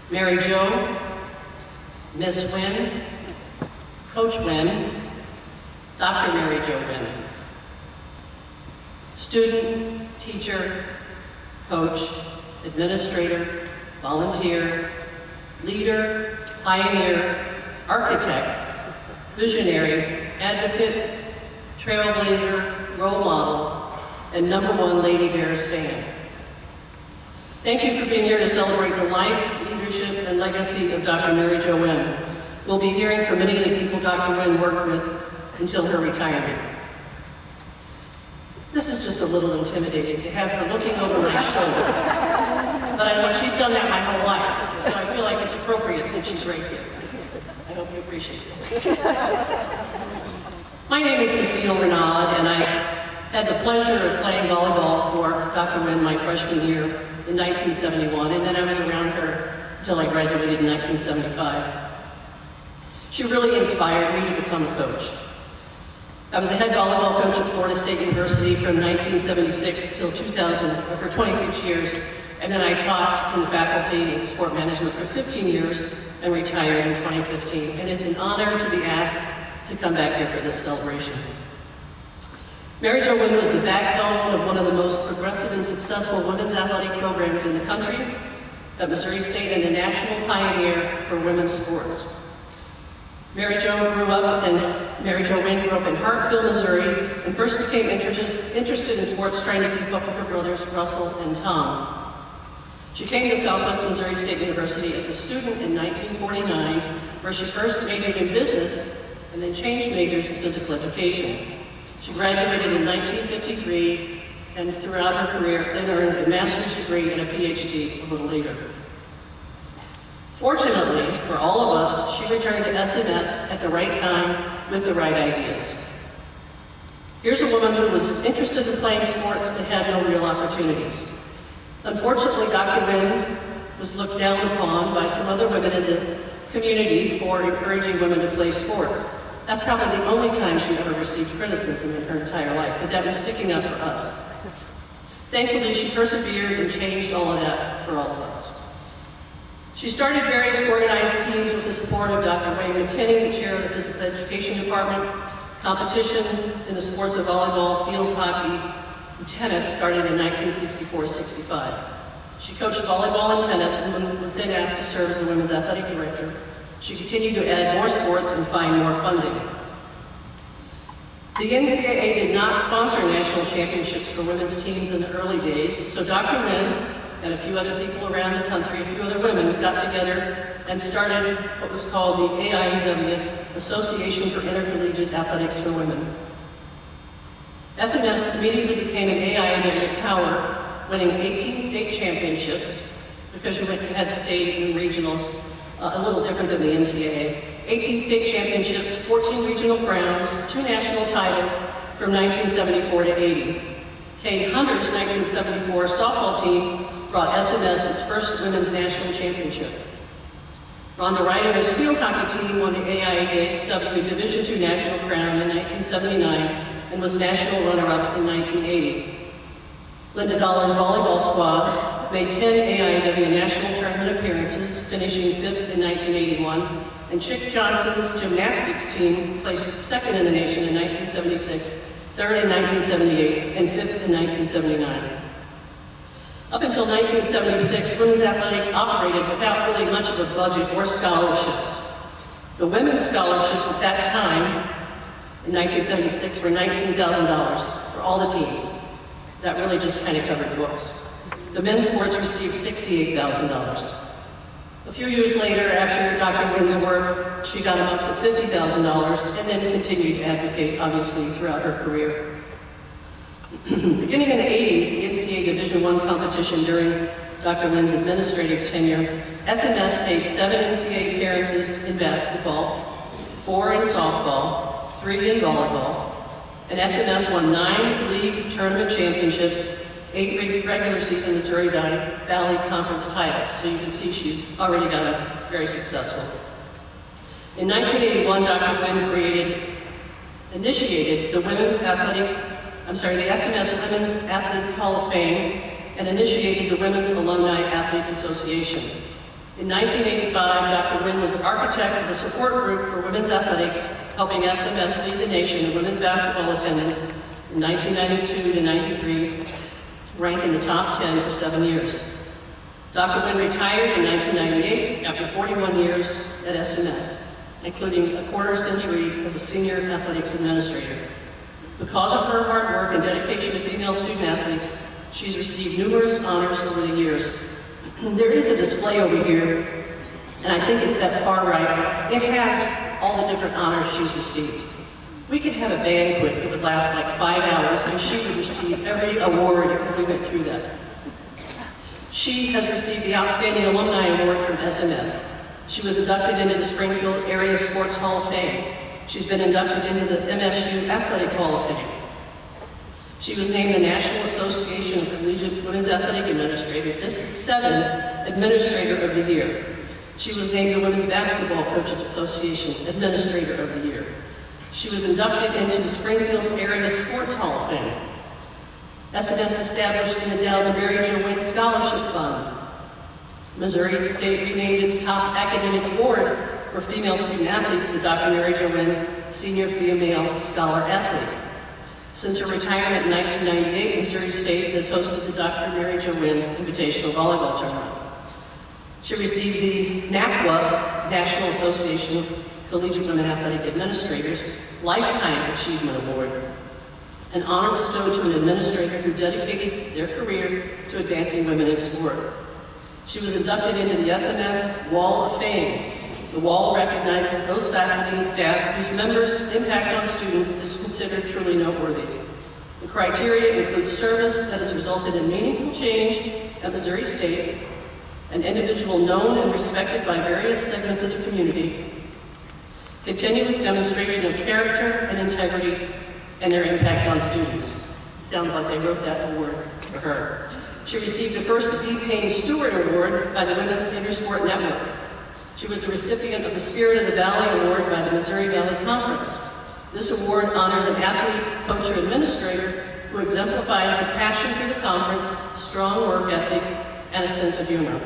Mary Jo, Ms. Wynn, Coach Wynn, Dr. Mary Jo Wynn. Student, teacher, coach, administrator, volunteer, leader, pioneer, architect, visionary, advocate, trailblazer, role model, and #1 Lady Bears fan. Thank you for being here to celebrate the life, leadership, and legacy of Dr. Mary Jo Wynn. We'll be hearing from many of the people Dr. Wynn worked with until her retirement. This is just a little intimidating to have her looking over my shoulder. But I know she's done that my whole life, so I feel like it's appropriate that she's right here. I hope you appreciate this. My name is Cecile Renaud, and I had the pleasure of playing volleyball for Dr. Wynn my freshman year in 1971, and then I was around her until I graduated in 1975. She really inspired me to become a coach. I was the head volleyball coach at Florida State University from 1976 till 2000, for 26 years, and then I taught in the faculty in sport management for 15 years and retired in 2015. And it's an honor to be asked to come back here for this celebration. Mary Jo Wynn was the backbone of one of the most progressive and successful women's athletic programs in the country at Missouri State, and a national pioneer for women's sports. Mary Jo Wynn grew up in Hartfield, Missouri, and first became interested in sports trying to keep up with her brothers Russell and Tom. She came to Southwest Missouri State University as a student in 1949, where she first majored in business and then changed majors to physical education. She graduated in 1953 and throughout her career then earned a master's degree and a PhD a little later. Fortunately for all of us, she returned to SMS at the right time with the right ideas. Here's a woman who was interested in playing sports but had no real opportunities. Unfortunately, Dr. Wynn was looked down upon by some other women in the community for encouraging women to play sports. That's probably the only time she ever received criticism in her entire life, but that was sticking up for us. Thankfully, she persevered and changed all of that for all of us. She started various organized teams with the support of Dr. Wayne McKinney, the chair of the physical education department. Competition in the sports of volleyball, field hockey, and tennis started in 1964-65. She coached volleyball and tennis and was then asked to serve as a women's athletic director. She continued to add more sports and find more funding. The NCAA did not sponsor national championships for women's teams in the early days, so Dr. Wynn and a few other people around the country, a few other women, got together and started what was called the AIEW, Association for Intercollegiate Athletics for Women. SMS immediately became an AIEW power, winning 18 state championships, because you had state and regionals, a little different than the NCAA. 18 state championships, 14 regional crowns, 2 national titles from 1974 to 80. Kay Hunter's 1974 softball team brought SMS its first women's national championship. Rhonda Reiner's field hockey team won the AIAW Division II national crown in 1979 and was national runner-up in 1980. Linda Dollar's volleyball squads made 10 AIAW national tournament appearances, finishing 5th in 1981, and Chick Johnson's gymnastics team placed 2nd in the nation in 1976, 3rd in 1978, and 5th in 1979. Up until 1976, women's athletics operated without really much of a budget or scholarships. The women's scholarships at that time, in 1976, were $19,000 for all the teams. That really just kind of covered books. The men's sports received $68,000. A few years later, after Dr. Wynn's work, she got them up to $50,000 and then continued to advocate, obviously, throughout her career. Beginning in the 80s, the NCAA Division I competition during Dr. Wynn's administrative tenure, SMS made 7 NCAA appearances in basketball, 4 in softball, 3 in volleyball, and SMS won 9 league tournament championships, 8 regular season Missouri Valley Conference titles. So you can see she's already got a very successful. In 1981, Dr. Wynn initiated the the SMS Women's Athletes Hall of Fame and initiated the Women's Alumni Athletes Association. In 1985, Dr. Wynn was architect of a support group for women's athletics, helping SMS lead the nation in women's basketball attendance from 1992 to 93, ranked in the top 10 for 7 years. Dr. Wynn retired in 1998 after 41 years at SMS, including a quarter century as a senior athletics administrator. Because of her hard work and dedication to female student athletes, she's received numerous honors over the years. There is a display over here, and I think it's that far right. It has all the different honors she's received. We could have a banquet that would last like 5 hours, and she would receive every award if we went through that. She has received the Outstanding Alumni Award from SMS. She was inducted into the Springfield Area Sports Hall of Fame. She's been inducted into the MSU Athletic Hall of Fame. She was named the National Association of Collegiate Women's Athletic Administrators, District 7 Administrator of the Year. She was named the Women's Basketball Coaches Association Administrator of the Year. She was inducted into the Springfield Area Sports Hall of Fame. SMS established and endowed the Jo Wynn Scholarship Fund. Missouri State renamed its top academic award for female student athletes the Dr. Jo Wynn Senior Female Scholar Athlete. Since her retirement in 1998, Missouri State has hosted the Dr. Jo Wynn Invitational Volleyball Tournament. She received the NACWA, National Association of Collegiate Women Athletic Administrators, Lifetime Achievement Award, an honor bestowed to an administrator who dedicated their career to advancing women in sport. She was inducted into the SMS Wall of Fame. The wall recognizes those faculty and staff whose members' impact on students is considered truly noteworthy. The criteria include service that has resulted in meaningful change at Missouri State, an individual known and respected by various segments of the community, continuous demonstration of character and integrity, and their impact on students. It sounds like they wrote that award for her. She received the first B. Payne Stewart Award by the Women's Intersport Network. She was the recipient of the Spirit of the Valley Award by the Missouri Valley Conference. This award honors an athlete, coach, or administrator who exemplifies the passion for the conference, strong work ethic, and a sense of humor.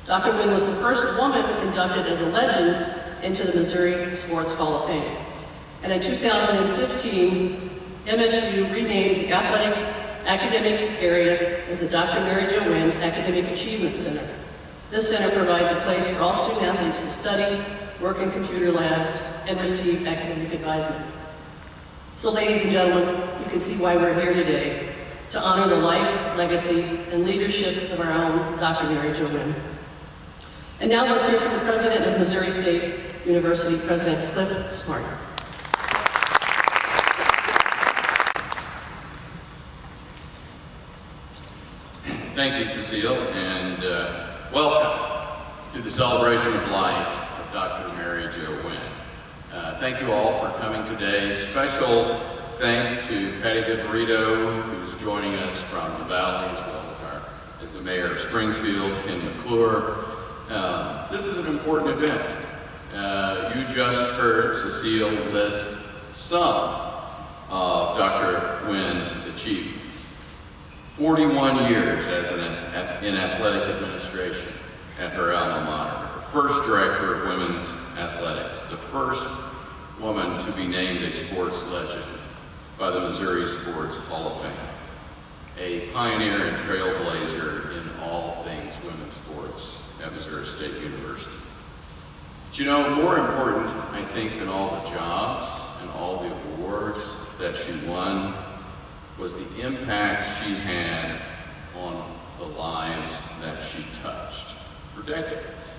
Dr. Wynn was the first woman inducted as a legend into the Missouri Sports Hall of Fame. And in 2015, MSU renamed the athletics academic area as the Dr. Jo Wynn Academic Achievement Center. This center provides a place for all student athletes to study, work in computer labs, and receive academic advisement. So ladies and gentlemen, you can see why we're here today, to honor the life, legacy, and leadership of our own Dr. Jo Wynn. And now let's hear from the president of Missouri State University, President Cliff Smart. Thank you, Cecile, and welcome to the celebration of life of Dr. Jo Wynn. Thank you all for coming today. Special thanks to Patty Viborito, who's joining us from the Valley, as well as the mayor of Springfield, Ken McClure. This is an important event. You just heard Cecile list some of Dr. Wynn's achievements. 41 years in athletic administration at her alma mater, the first director of women's athletics, the first woman to be named a sports legend by the Missouri Sports Hall of Fame, a pioneer and trailblazer in all things women's sports at Missouri State University. But you know, more important, I think, than all the jobs and all the awards that she won was the impact she had on the lives that she touched for decades.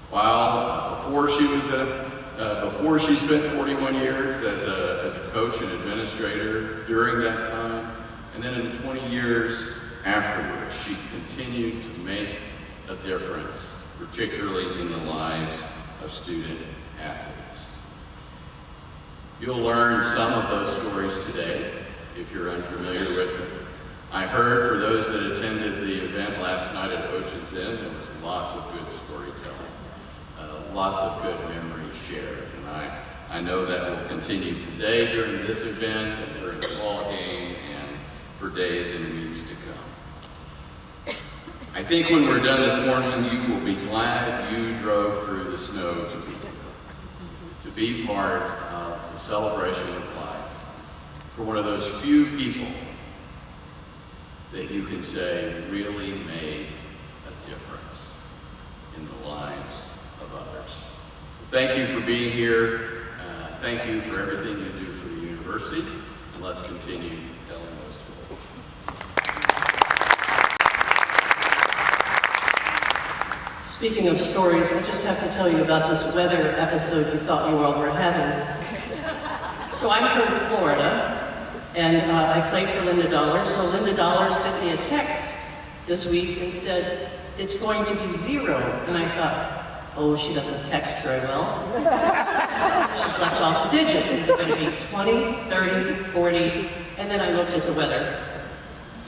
While before she spent 41 years as a coach and administrator during that time, and then in the 20 years afterwards, she continued to make a difference, particularly in the lives of student athletes. You'll learn some of those stories today if you're unfamiliar with them. I heard, for those that attended the event last night at Ocean's Inn, there was lots of good storytelling, lots of good memories shared, and I know that will continue today during this event and during the ball game and for days and weeks to come. I think when we're done this morning, you will be glad you drove through the snow to be part of the celebration of life for one of those few people that you can say really made a difference in the lives of others. So thank you for being here. Thank you for everything you do for the university, and let's continue telling those stories. Speaking of stories, I just have to tell you about this weather episode you thought you all were having. So I'm from Florida, and I played for Linda Dollar. So Linda Dollar sent me a text this week and said, it's going to be 0. And I thought, oh, she doesn't text very well. She's left off a digit. Is it going to be 20, 30, 40? And then I looked at the weather.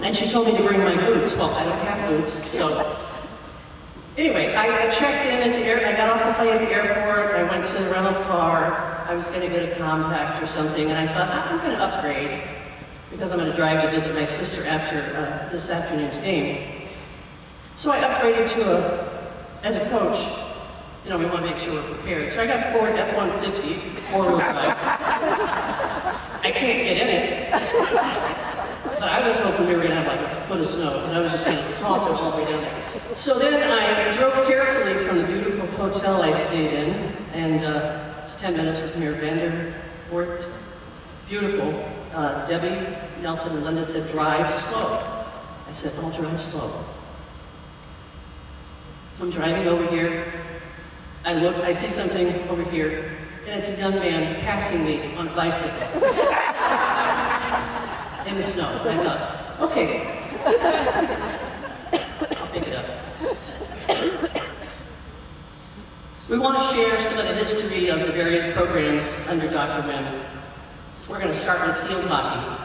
And she told me to bring my boots. Well, I don't have boots, so. Anyway, I checked in at the I got off the plane at the airport. I went to the rental car. I was going to get a compact or something. And I thought, I'm going to upgrade because I'm going to drive to visit my sister after this afternoon's game. So I upgraded as a coach. You know, we want to make sure we're prepared. So I got a Ford F-150, 4-wheel drive. I can't get in it. But I was hoping we were going to have like a foot of snow, because I was just going to hop it all the way down there. So then I drove carefully from the beautiful hotel I stayed in, and it's 10 minutes from here, Vanderport. Beautiful. Debbie, Nelson, and Linda said, drive slow. I said, I'll drive slow. I'm driving over here. I look, I see something over here, and it's a young man passing me on a bicycle in the snow. I thought, okay, I'll pick it up. We want to share some of the history of the various programs under Dr. Wynn. We're going to start with field hockey.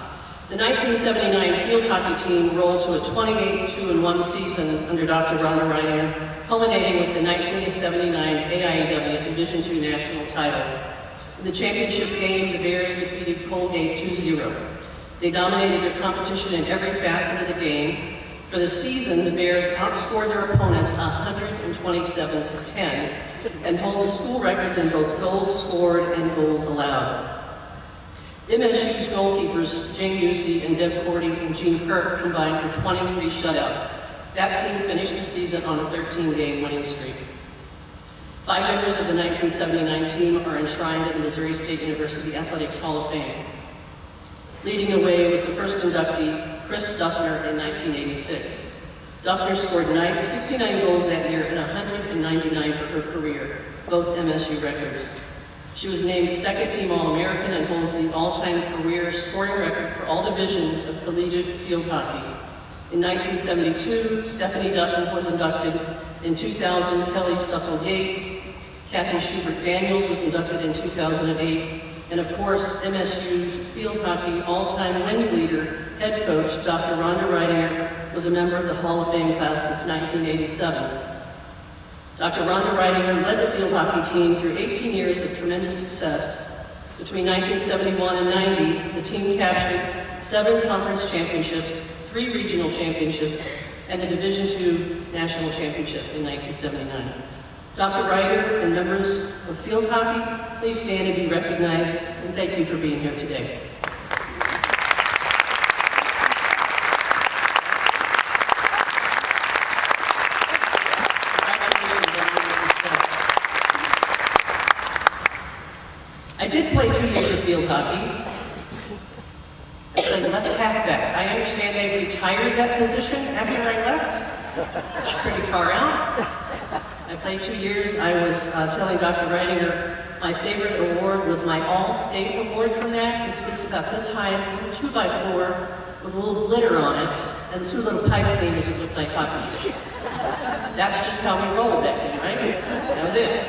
The 1979 field hockey team rolled to a 28-2-1 season under Dr. Rhonda Reiner, culminating with the 1979 AIAW Division II national title. In the championship game, the Bears defeated Colgate 2-0. They dominated their competition in every facet of the game. For the season, the Bears outscored their opponents 127-10 and hold the school records in both goals scored and goals allowed. MSU's goalkeepers, Jane Busey and Deb Cordy and Jean Kirk, combined for 23 shutouts. That team finished the season on a 13-game winning streak. 5 members of the 1979 team are enshrined in the Missouri State University Athletics Hall of Fame. Leading the way was the first inductee, Chris Duffner, in 1986. Duffner scored 69 goals that year and 199 for her career, both MSU records. She was named second-team All-American and holds the all-time career scoring record for all divisions of collegiate field hockey. In 1972, Stephanie Dutton was inducted. In 2000, Kelly Stuckel-Gates. Kathy Schubert-Daniels was inducted in 2008. And of course, MSU's field hockey all-time wins leader, head coach, Dr. Rhonda Reidinger, was a member of the Hall of Fame class of 1987. Dr. Rhonda Reidinger led the field hockey team through 18 years of tremendous success. Between 1971 and 90, the team captured 7 conference championships, 3 regional championships, and the Division II national championship in 1979. Dr. Reidinger and members of field hockey, please stand and be recognized, and thank you for being here today. I did play 2 years of field hockey. I played left halfback. I understand they've retired that position after I left. It's pretty far out. I played 2 years. I was telling Dr. Reidinger my favorite award was my All-State award from that. It was about this high. It's a little 2x4 with a little glitter on it and 2 little pipe cleaners that looked like hockey sticks. That's just how we rolled back then, right? That was it.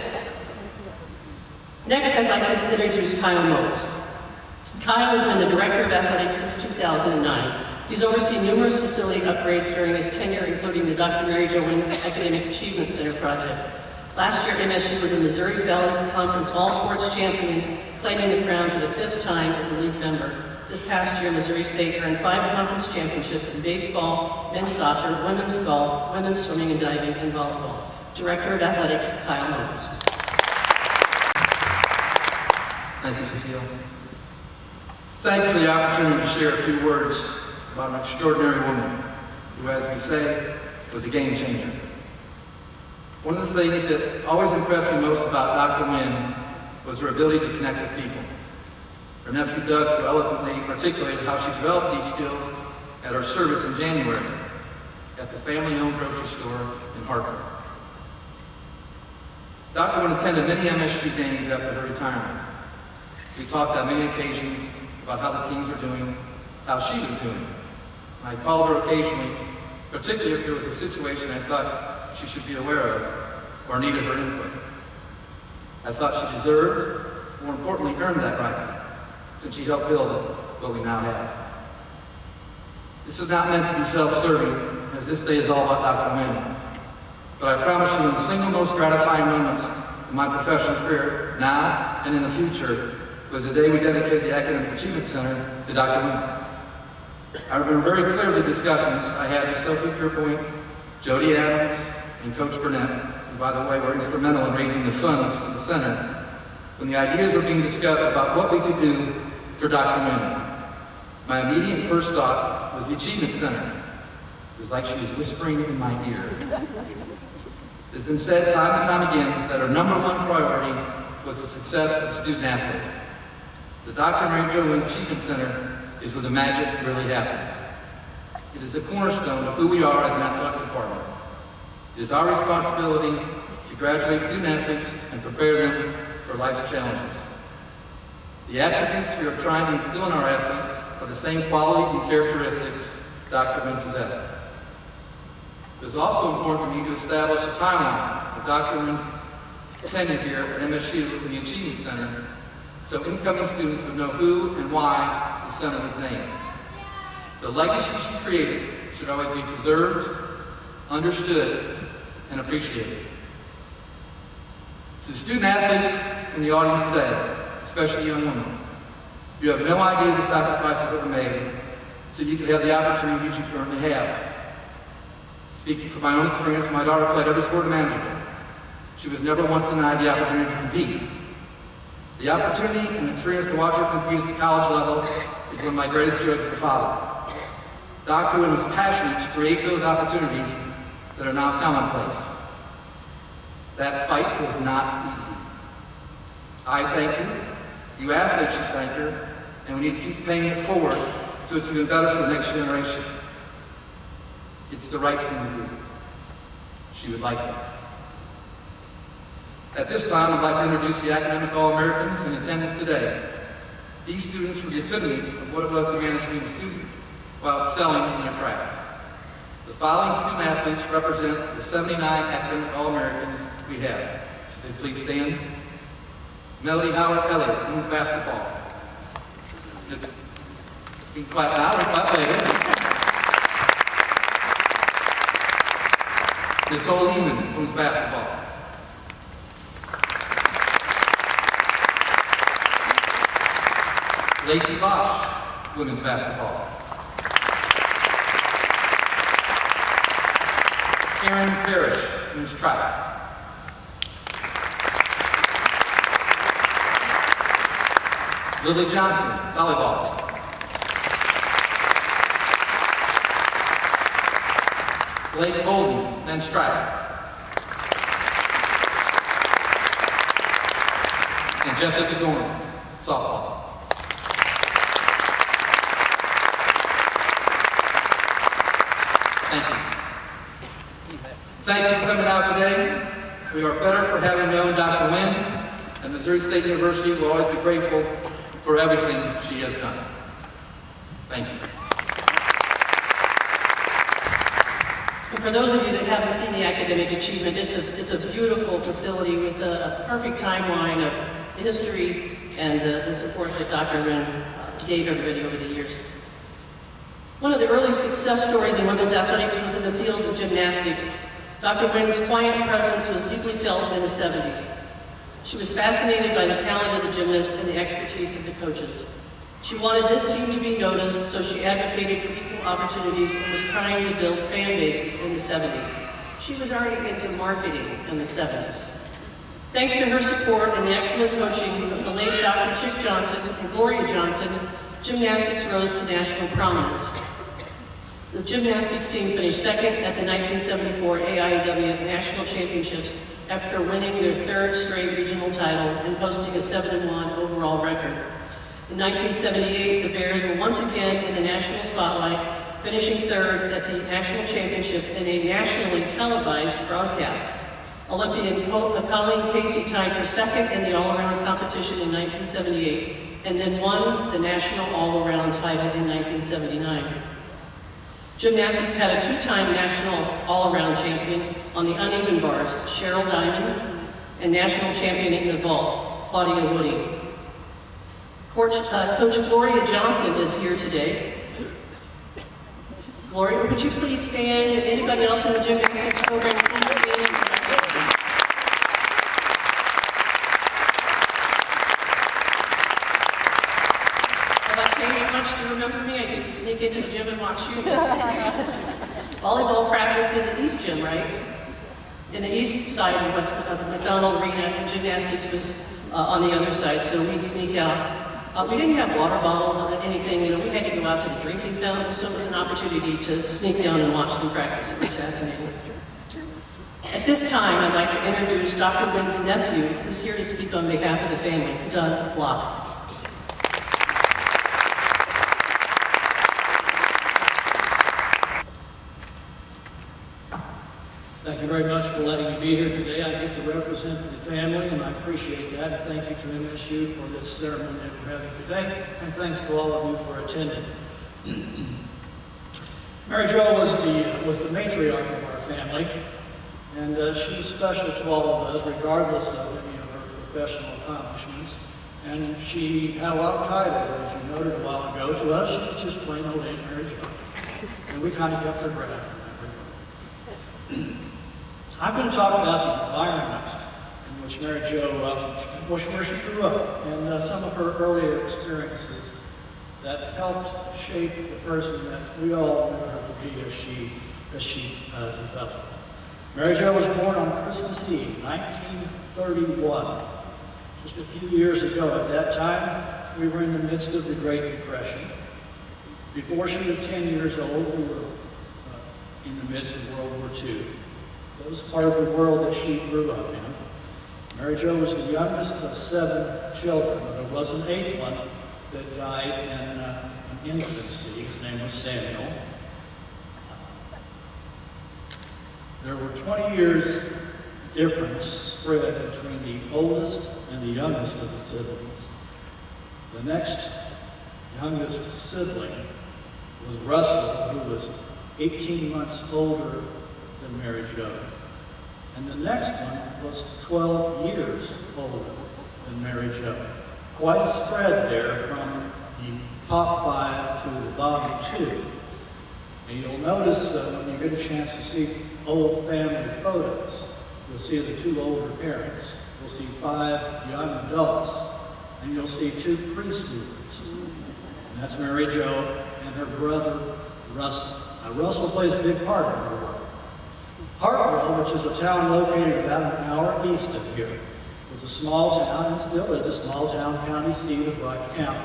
Next, I'd like to introduce Kyle Motes. Kyle has been the Director of Athletics since 2009. He's overseen numerous facility upgrades during his tenure, including the Dr. Mary Jo Wynn Academic Achievement Center project. Last year, MSU was a Missouri Valley Conference All-Sports champion, claiming the crown for the 5th time as a league member. This past year, Missouri State earned 5 conference championships in baseball, men's soccer, women's golf, women's swimming and diving, and volleyball. Director of Athletics, Kyle Motes. Thank you, Cecile. Thank you for the opportunity to share a few words about an extraordinary woman who, as we say, was a game changer. One of the things that always impressed me most about Dr. Wynn was her ability to connect with people. Her nephew Doug so eloquently articulated how she developed these skills at her service in January at the family-owned grocery store in Hartford. Dr. Wynn attended many MSU games after her retirement. We talked on many occasions about how the teams were doing, how she was doing. And I called her occasionally, particularly if there was a situation I thought she should be aware of or needed her input. I thought she deserved, more importantly, earned that right, since she helped build what we now have. This is not meant to be self-serving, as this day is all about Dr. Wynn. But I promise you, in the single most gratifying moments of my professional career, now and in the future, was the day we dedicated the Academic Achievement Center to Dr. Wynn. I remember very clearly discussions I had with Sophie Pierpoint, Jody Adams, and Coach Burnett, who, by the way, were instrumental in raising the funds for the center, when the ideas were being discussed about what we could do for Dr. Wynn. My immediate first thought was the Achievement Center. It was like she was whispering in my ear. It's been said time and time again that our number one priority was the success of the student athlete. The Dr. Mary Jo Wynn Achievement Center is where the magic really happens. It is the cornerstone of who we are as an athletics department. It is our responsibility to graduate student athletes and prepare them for life's challenges. The attributes we are trying to instill in our athletes are the same qualities and characteristics Dr. Wynn possessed. It was also important to me to establish a timeline of Dr. Wynn's tenure here at MSU in the Achievement Center, so incoming students would know who and why the center was named. The legacy she created should always be preserved, understood, and appreciated. To the student athletes in the audience today, especially young women, you have no idea the sacrifices that were made so you could have the opportunities you currently have. Speaking from my own experience, my daughter played every sport imaginable. She was never once denied the opportunity to compete. The opportunity and experience to watch her compete at the college level is one of my greatest joys as a father. Dr. Wynn was passionate to create those opportunities that are now commonplace. That fight was not easy. I thank her, you athletes should thank her, and we need to keep paying it forward so it's even better for the next generation. It's the right thing to do. She would like that. At this time, I'd like to introduce the Academic All-Americans in attendance today. These students were the epitome of what it was to manage being a student while excelling in their craft. The following student athletes represent the 79 Academic All-Americans we have. So they please stand. Melody Howard Elliott, women's basketball. You can clap now or clap later. Nicole Lehman, women's basketball. Lacey Bosch, women's basketball. Aaron Parrish, women's track. Lily Johnson, volleyball. Blake Golden, men's track. And Jessica Dorn, softball. Thank you. Thank you for coming out today. We are better for having known Dr. Wynn, and Missouri State University will always be grateful for everything she has done. Thank you. And for those of you that haven't seen the Academic Achievement, it's a beautiful facility with a perfect timeline of the history and the support that Dr. Wynn gave everybody over the years. One of the early success stories in women's athletics was in the field of gymnastics. Dr. Wynn's quiet presence was deeply felt in the 70s. She was fascinated by the talent of the gymnasts and the expertise of the coaches. She wanted this team to be noticed, so she advocated for equal opportunities and was trying to build fan bases in the 70s. She was already into marketing in the 70s. Thanks to her support and the excellent coaching of the late Dr. Chick Johnson and Gloria Johnson, gymnastics rose to national prominence. The gymnastics team finished second at the 1974 AIW National Championships after winning their third straight regional title and posting a 7-1 overall record. In 1978, the Bears were once again in the national spotlight, finishing third at the national championship in a nationally televised broadcast. Olympian Colleen Casey tied for second in the all-around competition in 1978, and then won the national all-around title in 1979. Gymnastics had a two-time national all-around champion on the uneven bars, Cheryl Diamond, and national champion in the vault, Claudia Woody. Coach Gloria Johnson is here today. Gloria, would you please stand? Anybody else in the gymnastics program, please stand. Have I changed much to remember me? I used to sneak into the gym and watch you. Volleyball practiced in the East Gym, right? In the east side of the McDonald Arena, and gymnastics was on the other side, so we'd sneak out. We didn't have water bottles or anything, we had to go out to the drinking fountain, so it was an opportunity to sneak down and watch them practice. It was fascinating. At this time, I'd like to introduce Dr. Wynn's nephew, who's here to speak on behalf of the family, Doug Block. Thank you very much for letting me be here today. I get to represent the family, and I appreciate that. And thank you to MSU for this ceremony that we're having today, and thanks to all of you for attending. Mary Jo was the matriarch of our family, and she was special to all of us, regardless of any of her professional accomplishments. And she had a lot of titles, as you noted a while ago. To us, she was just plain old Aunt Mary Jo, and we kind of kept her breath in that regard. I'm going to talk about the environment in which Mary Jo, where she grew up, and some of her earlier experiences that helped shape the person that we all knew her to be as she developed. Mary Jo was born on Christmas Eve, 1931. Just a few years ago. At that time, we were in the midst of the Great Depression. Before she was 10 years old, we were in the midst of World War II. That was part of the world that she grew up in. Mary Jo was the youngest of 7 children. There was an 8th one that died in infancy. His name was Samuel. There were 20 years difference spread between the oldest and the youngest of the siblings. The next youngest sibling was Russell, who was 18 months older than Mary Jo. And the next one was 12 years older than Mary Jo. Quite a spread there from the top 5 to the bottom 2. And you'll notice when you get a chance to see old family photos, you'll see the 2 older parents. You'll see 5 young adults, and you'll see 2 preschoolers. And that's Mary Jo and her brother, Russell. Now, Russell plays a big part in her work. Hartwell, which is a town located about an hour east of here, was a small town and still is a small town county seat of Rock County.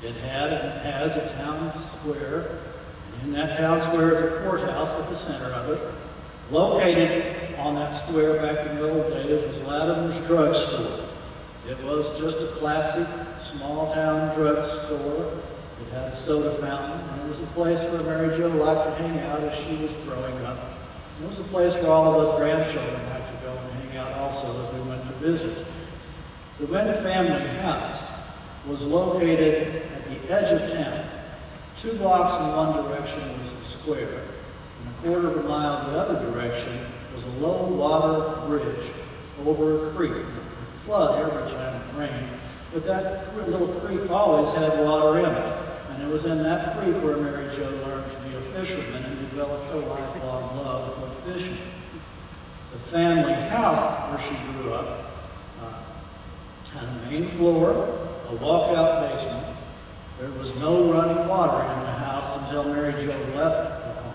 It had and has a town square, and in that town square is a courthouse at the center of it. Located on that square back in the old days was Latimer's Drug Store. It was just a classic small town drug store. It had a soda fountain, and it was a place where Mary Jo liked to hang out as she was growing up. It was a place where all of us grandchildren liked to go and hang out also as we went to visit. The Wynn family house was located at the edge of town. 2 blocks in one direction was the square, and a quarter of a mile the other direction was a low water bridge over a creek. It would flood every time it rained, but that little creek always had water in it. And it was in that creek where Mary Jo learned to be a fisherman and developed a lifelong love of fishing. The family house where she grew up had a main floor, a walkout basement, There was no running water in the house until Mary Jo left the home.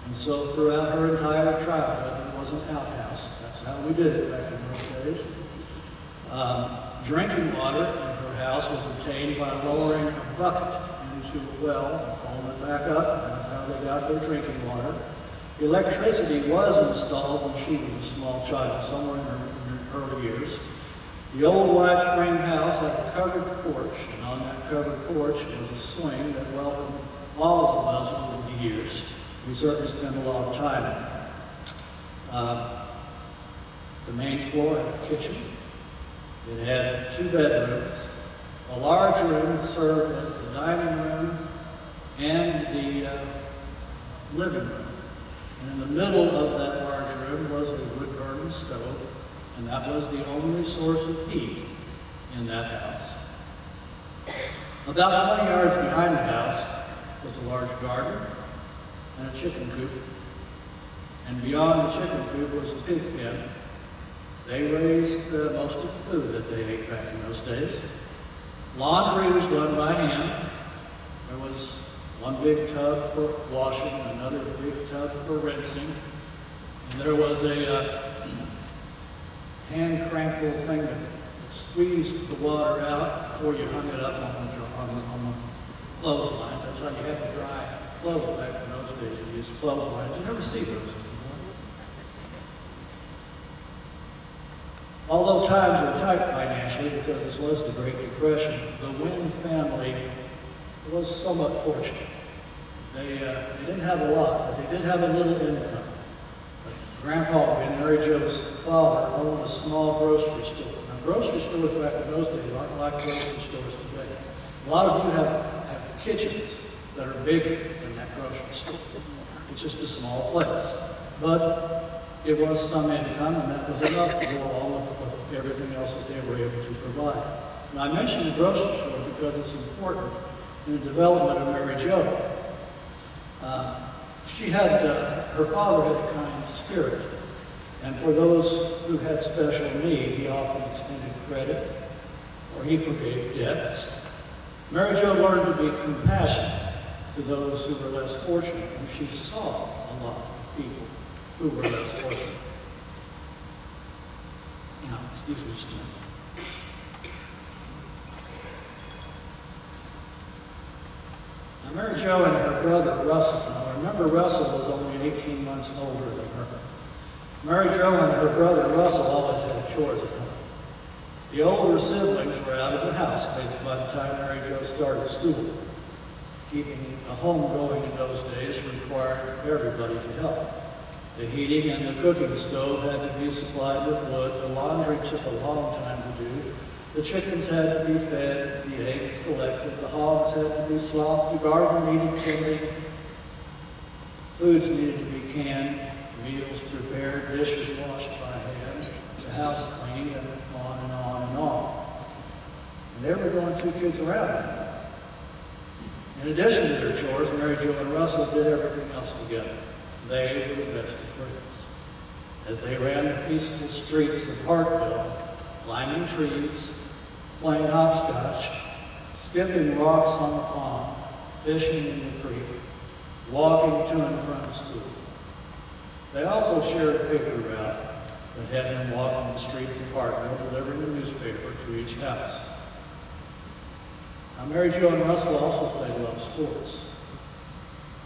And so throughout her entire childhood, there was an outhouse. That's how we did it back in those days. Drinking water in her house was obtained by lowering a bucket into a well and pulling it back up. That's how they got their drinking water. Electricity was installed when she was a small child, somewhere in her early years. The old white frame house had a covered porch, and on that covered porch was a swing that welcomed all of us over the years. We certainly spent a lot of time in it. The main floor had a kitchen. It had 2 bedrooms. A large room served as the dining room and the living room. And in the middle of that large room was a wood-burning stove, and that was the only source of heat in that house. About 20 yards behind the house was a large garden and a chicken coop. And beyond the chicken coop was a pig pen. They raised most of the food that they ate back in those days. Laundry was done by hand. There was one big tub for washing, another big tub for rinsing. And there was a hand crank little thing that squeezed the water out before you hung it up on the clotheslines. That's how you had to dry clothes back in those days. You used clotheslines. You never see those anymore. Although times were tight financially because this was the Great Depression, the Wynn family was somewhat fortunate. They didn't have a lot, but they did have a little income. Grandpa Wynn, Mary Jo's father, owned a small grocery store. Now, grocery stores back in those days aren't like grocery stores today. A lot of you have kitchens that are bigger than that grocery store. It's just a small place. But it was some income, and that was enough to go along with everything else that they were able to provide. Now, I mentioned the grocery store because it's important in the development of Mary Jo. Her father had a kind spirit, and for those who had special need, he often extended credit, or he forgave debts. Mary Jo learned to be compassionate to those who were less fortunate, and she saw a lot of people who were less fortunate. Now, excuse me just a minute. Now, Mary Jo and her brother Russell, now remember Russell was only 18 months older than her. Mary Jo and her brother Russell always had chores at home. The older siblings were out of the house by the time Mary Jo started school. Keeping a home going in those days required everybody to help. The heating and the cooking stove had to be supplied with wood. The laundry took a long time to do. The chickens had to be fed, the eggs collected, the hogs had to be sloughed, the garden needed tending, foods needed to be canned, meals prepared, dishes washed by hand, the house cleaned, and on and on and on. And there were only 2 kids around. In addition to their chores, Mary Jo and Russell did everything else together. They were the best of friends. As they ran the peaceful streets of Hartville, climbing trees, playing hopscotch, skipping rocks on the pond, fishing in the creek, walking to and from school. They also shared a paper route that had them walking the streets of Hartville, delivering the newspaper to each house. Now, Mary Jo and Russell also played a lot of sports.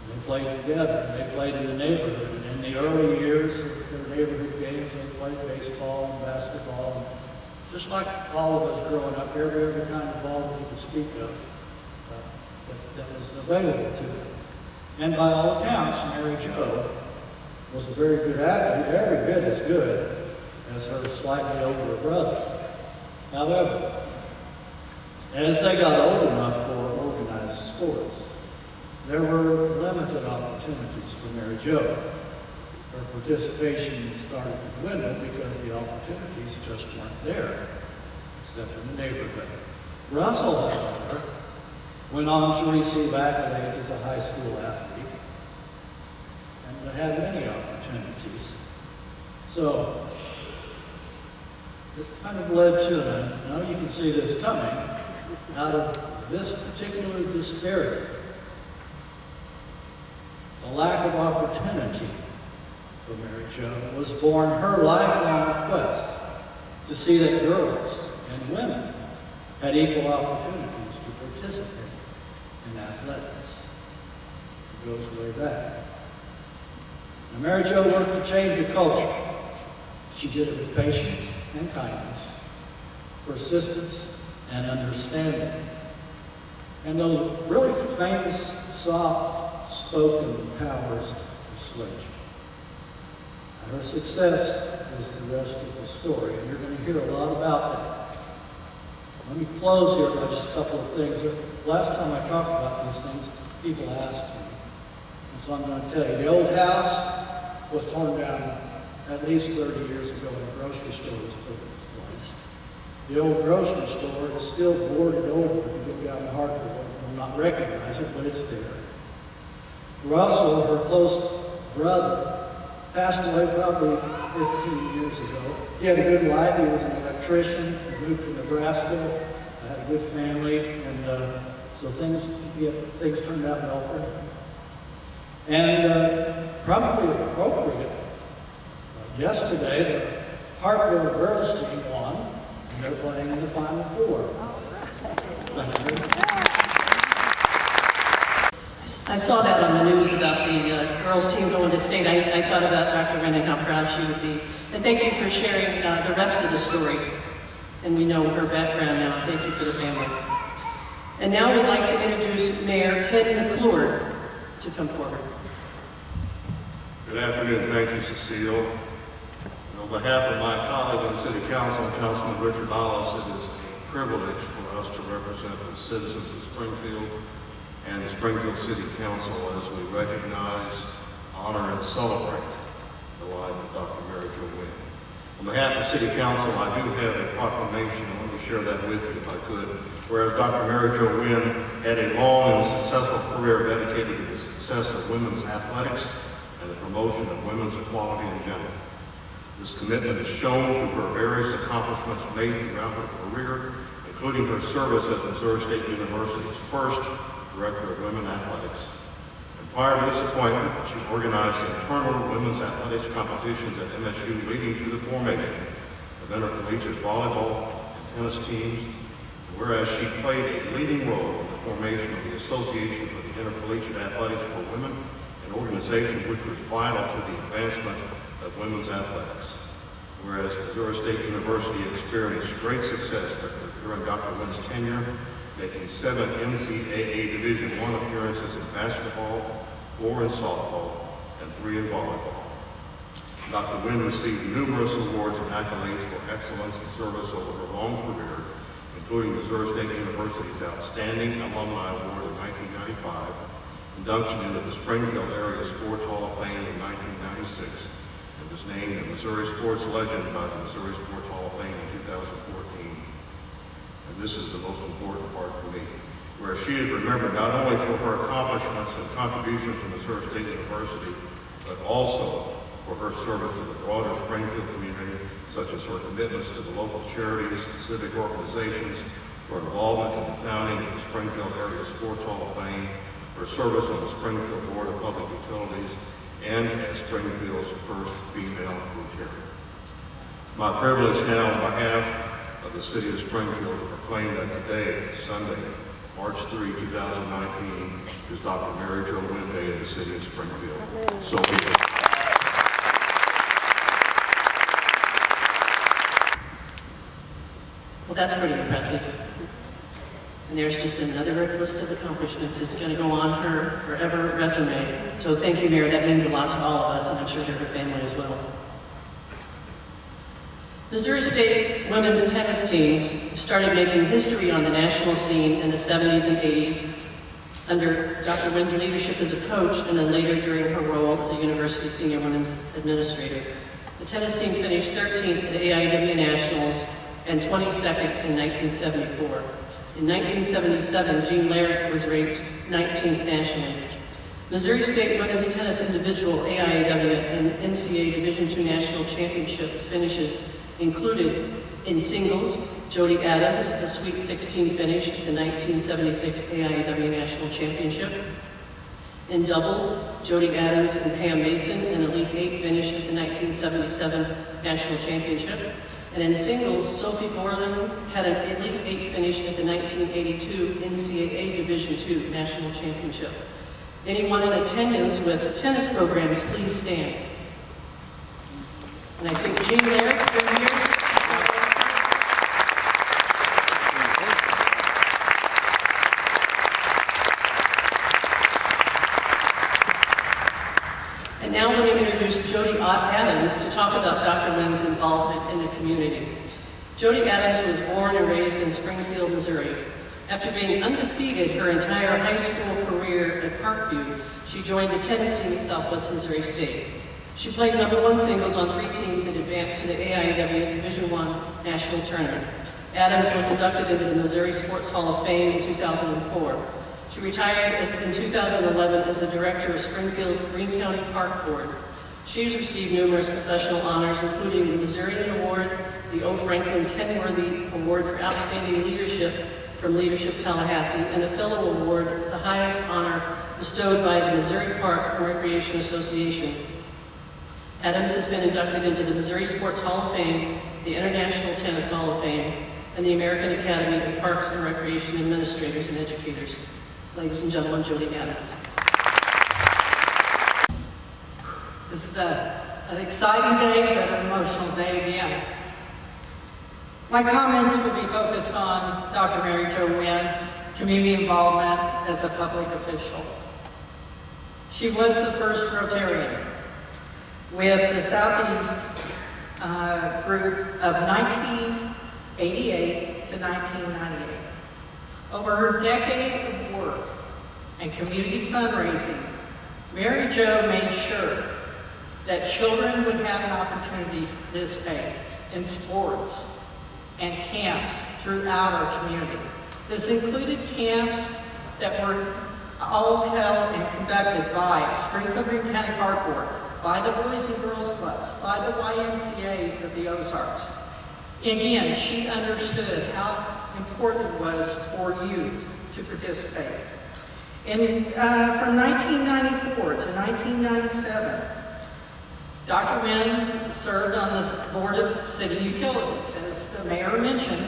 They played together, and they played in the neighborhood. And in the early years of their neighborhood games, they played baseball and basketball. And just like all of us growing up, every kind of ball that you could speak of that was available to them. And by all accounts, Mary Jo was a very good athlete, every bit as good as her slightly older brother. However, as they got old enough for organized sports, there were limited opportunities for Mary Jo. Her participation started to dwindle because the opportunities just weren't there, except in the neighborhood. Russell, however, went on to receive accolades as a high school athlete and had many opportunities. So, this kind of led to, and I know you can see this coming, out of this particular disparity, the lack of opportunity for Mary Jo, was born her lifelong quest to see that girls and women had equal opportunities to participate in athletics. It goes way back. Now, Mary Jo worked to change a culture. She did it with patience and kindness, persistence and understanding, and those really famous, soft-spoken powers of persuasion. Now, her success is the rest of the story, and you're going to hear a lot about that. Let me close here by just a couple of things. Last time I talked about these things, people asked me, and so I'm going to tell you. The old house was torn down at least 30 years ago, and a grocery store was put in its place. The old grocery store is still boarded over. You look down the hardware, you will not recognize it, but it's there. Russell, her close brother, passed away probably 15 years ago. He had a good life. He was an electrician. He moved to Nebraska. Had a good family, and so things turned out well for him. And probably appropriate, yesterday the Hartville girls team won, and they're playing in the Final Four. I saw that on the news about the girls' team going to state. I thought about Dr. Wynn and how proud she would be. And thank you for sharing the rest of the story. And we know her background now. Thank you for the family. And now we'd like to introduce Mayor Ken McClure to come forward. Good afternoon. Thank you, Cecile. On behalf of my colleague on the City Council, Councilman Richard Hollis, it is a privilege for us to represent the citizens of Springfield and the Springfield City Council as we recognize, honor, and celebrate the life of Dr. Mary Jo Wynn. On behalf of City Council, I do have a proclamation, and let me share that with you if I could. Whereas Dr. Mary Jo Wynn had a long and successful career dedicated to the success of women's athletics and the promotion of women's equality in general. This commitment is shown through her various accomplishments made throughout her career, including her service at Missouri State University's first Director of Women Athletics. And prior to this appointment, she organized internal women's athletics competitions at MSU, leading to the formation of intercollegiate volleyball and tennis teams. And whereas she played a leading role in the formation of the Association for the Intercollegiate Athletics for Women, an organization which was vital to the advancement of women's athletics. Whereas Missouri State University experienced great success during Dr. Wynn's tenure, making 7 NCAA Division I appearances in basketball, 4 in softball, and 3 in volleyball. Dr. Wynn received numerous awards and accolades for excellence and service over her long career, including Missouri State University's Outstanding Alumni Award in 1995, induction into the Springfield Area Sports Hall of Fame in 1996, and was named a Missouri Sports Legend by the Missouri Sports Hall of Fame in 2014. And this is the most important part for me, where she is remembered not only for her accomplishments and contributions to Missouri State University, but also for her service to the broader Springfield community, such as her commitments to the local charities and civic organizations, her involvement in the founding of the Springfield Area Sports Hall of Fame, her service on the Springfield Board of Public Utilities, and as Springfield's first female lieutenant. My privilege now on behalf of the City of Springfield to proclaim that today, Sunday, March 3, 2019, is Dr. Mary Jo Wynn Day in the City of Springfield. So be it. Well, that's pretty impressive. And there's just another list of accomplishments that's going to go on her forever resume. So thank you, Mayor. That means a lot to all of us, and I'm sure to her family as well. Missouri State women's tennis teams started making history on the national scene in the 70s and 80s under Dr. Wynn's leadership as a coach, and then later during her role as a university senior women's administrator. The tennis team finished 13th at the AIW Nationals and 22nd in 1974. In 1977, Jean Larrick was ranked 19th nationally. Missouri State women's tennis individual AIAW and NCAA Division II national championship finishes included in singles, Jody Adams, a Sweet 16 finish at the 1976 AIAW National Championship. In doubles, Jody Adams and Pam Mason, an Elite 8 finish at the 1977 National Championship. And in singles, Sophie Borland had an Elite 8 finish at the 1982 NCAA Division II National Championship. Anyone in attendance with tennis programs, please stand. And I think Jean there, you're here. And now let me introduce Jody Adams to talk about Dr. Wynn's involvement in the community. Jody Adams was born and raised in Springfield, Missouri. After being undefeated her entire high school career at Parkview, she joined the tennis team at Southwest Missouri State. She played #1 singles on 3 teams and advanced to the AIAW Division I National Tournament. Adams was inducted into the Missouri Sports Hall of Fame in 2004. She retired in 2011 as the director of Springfield Greene County Park Board. She has received numerous professional honors, including the Missourian Award, the O. Franklin Kenworthy Award for Outstanding Leadership from Leadership Tallahassee, and the Fellow Award, the highest honor bestowed by the Missouri Park and Recreation Association. Adams has been inducted into the Missouri Sports Hall of Fame, the International Tennis Hall of Fame, and the American Academy of Parks and Recreation Administrators and Educators. Ladies and gentlemen, Jody Adams. This is an exciting day, but an emotional day again. My comments will be focused on Dr. Mary Jo Wynn's community involvement as a public official. She was the first Rotarian with the Southeast group of 1988 to 1998. Over her decade of work and community fundraising, Mary Jo made sure that children would have an opportunity to participate in sports and camps throughout our community. This included camps that were all held and conducted by Springfield Greene County Park Board, by the Boys and Girls Clubs, by the YMCA's of the Ozarks. Again, she understood how important it was for youth to participate. And from 1994 to 1997, Dr. Wynn served on the Board of City Utilities. As the mayor mentioned,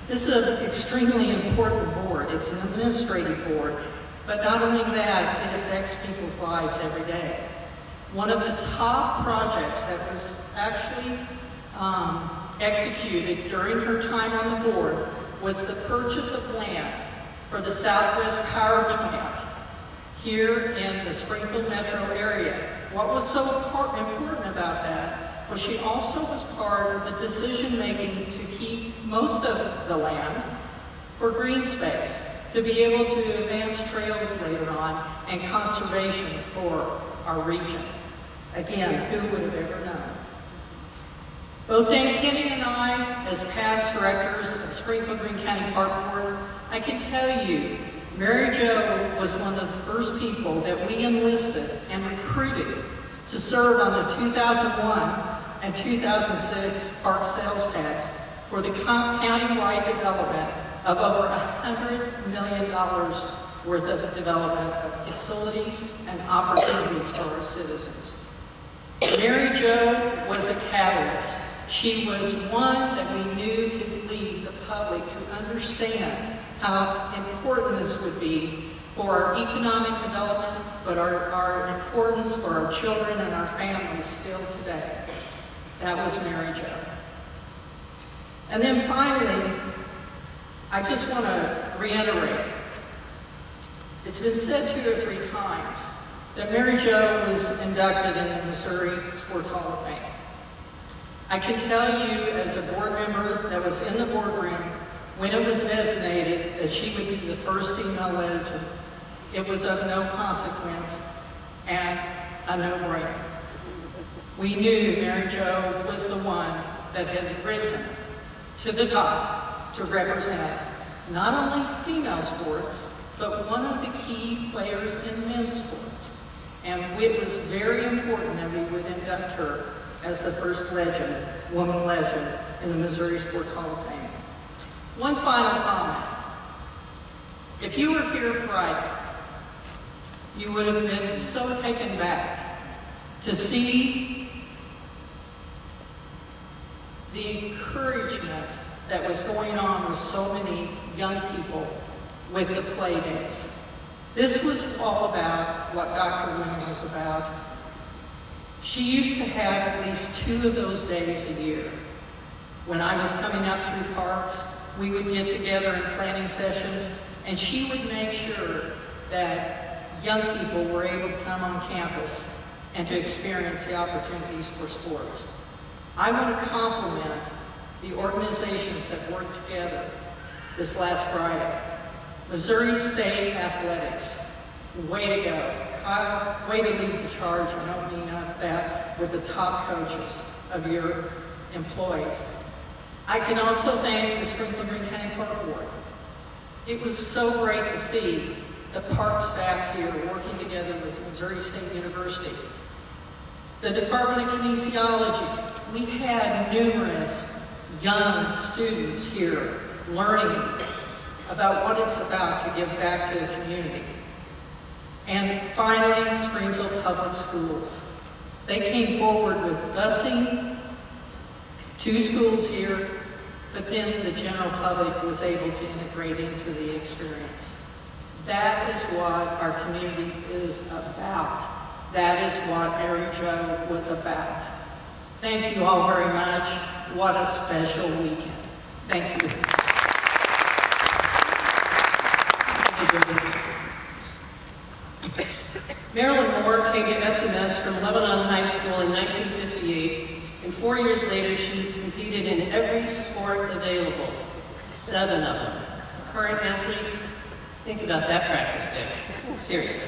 this is an extremely important board. It's an administrative board, but not only that, it affects people's lives every day. One of the top projects that was actually executed during her time on the board was the purchase of land for the Southwest Power Plant here in the Springfield metro area. What was so important about that was she also was part of the decision-making to keep most of the land for green space, to be able to advance trails later on and conservation for our region. Again, who would have ever known? Both Dan Kenny and I, as past directors of Springfield Greene County Park Board, I can tell you, Mary Jo was one of the first people that we enlisted and recruited to serve on the 2001 and 2006 park sales tax for the county-wide development of over $100 million worth of development of facilities and opportunities for our citizens. Mary Jo was a catalyst. She was one that we knew could lead the public to understand how important this would be for our economic development, but our importance for our children and our families still today. That was Mary Jo. And then finally, I just want to reiterate, it's been said 2 or 3 times that Mary Jo was inducted in the Missouri Sports Hall of Fame. I can tell you as a board member that was in the boardroom when it was designated that she would be the first female eligible, it was of no consequence and a no-brainer. We knew Mary Jo was the one that had risen to the top to represent not only female sports, but one of the key players in men's sports. And it was very important that we would induct her as the first woman legend in the Missouri Sports Hall of Fame. One final comment. If you were here Friday, you would have been so taken back to see the encouragement that was going on with so many young people with the play days. This was all about what Dr. Wynn was about. She used to have at least 2 of those days a year. When I was coming up through parks, we would get together in planning sessions, and she would make sure that young people were able to come on campus and to experience the opportunities for sports. I want to compliment the organizations that worked together this last Friday. Missouri State Athletics, way to go. Kyle, way to lead the charge, I don't mean that, with the top coaches of your employees. I can also thank the Springfield Green County Park Board. It was so great to see the park staff here working together with Missouri State University. The Department of Kinesiology, we had numerous young students here learning about what it's about to give back to the community. And finally, Springfield Public Schools. They came forward with busing 2 schools here, but then the general public was able to integrate into the experience. That is what our community is about. That is what Mary Jo was about. Thank you all very much. What a special weekend. Thank you. Marilyn Moore came to SMS from Lebanon High School in 1958, and 4 years later she competed in every sport available, 7 of them. Current athletes, think about that practice day, seriously.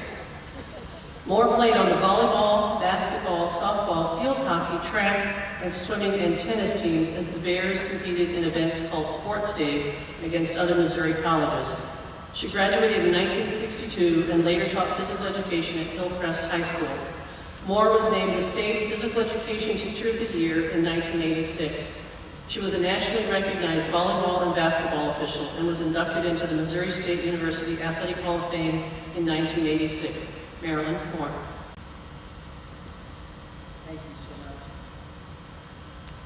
Moore played on the volleyball, basketball, softball, field hockey, track, and swimming and tennis teams as the Bears competed in events called Sports Days against other Missouri colleges. She graduated in 1962 and later taught physical education at Hillcrest High School. Moore was named the State Physical Education Teacher of the Year in 1986. She was a nationally recognized volleyball and basketball official and was inducted into the Missouri State University Athletic Hall of Fame in 1986. Marilyn Moore. Thank you so much.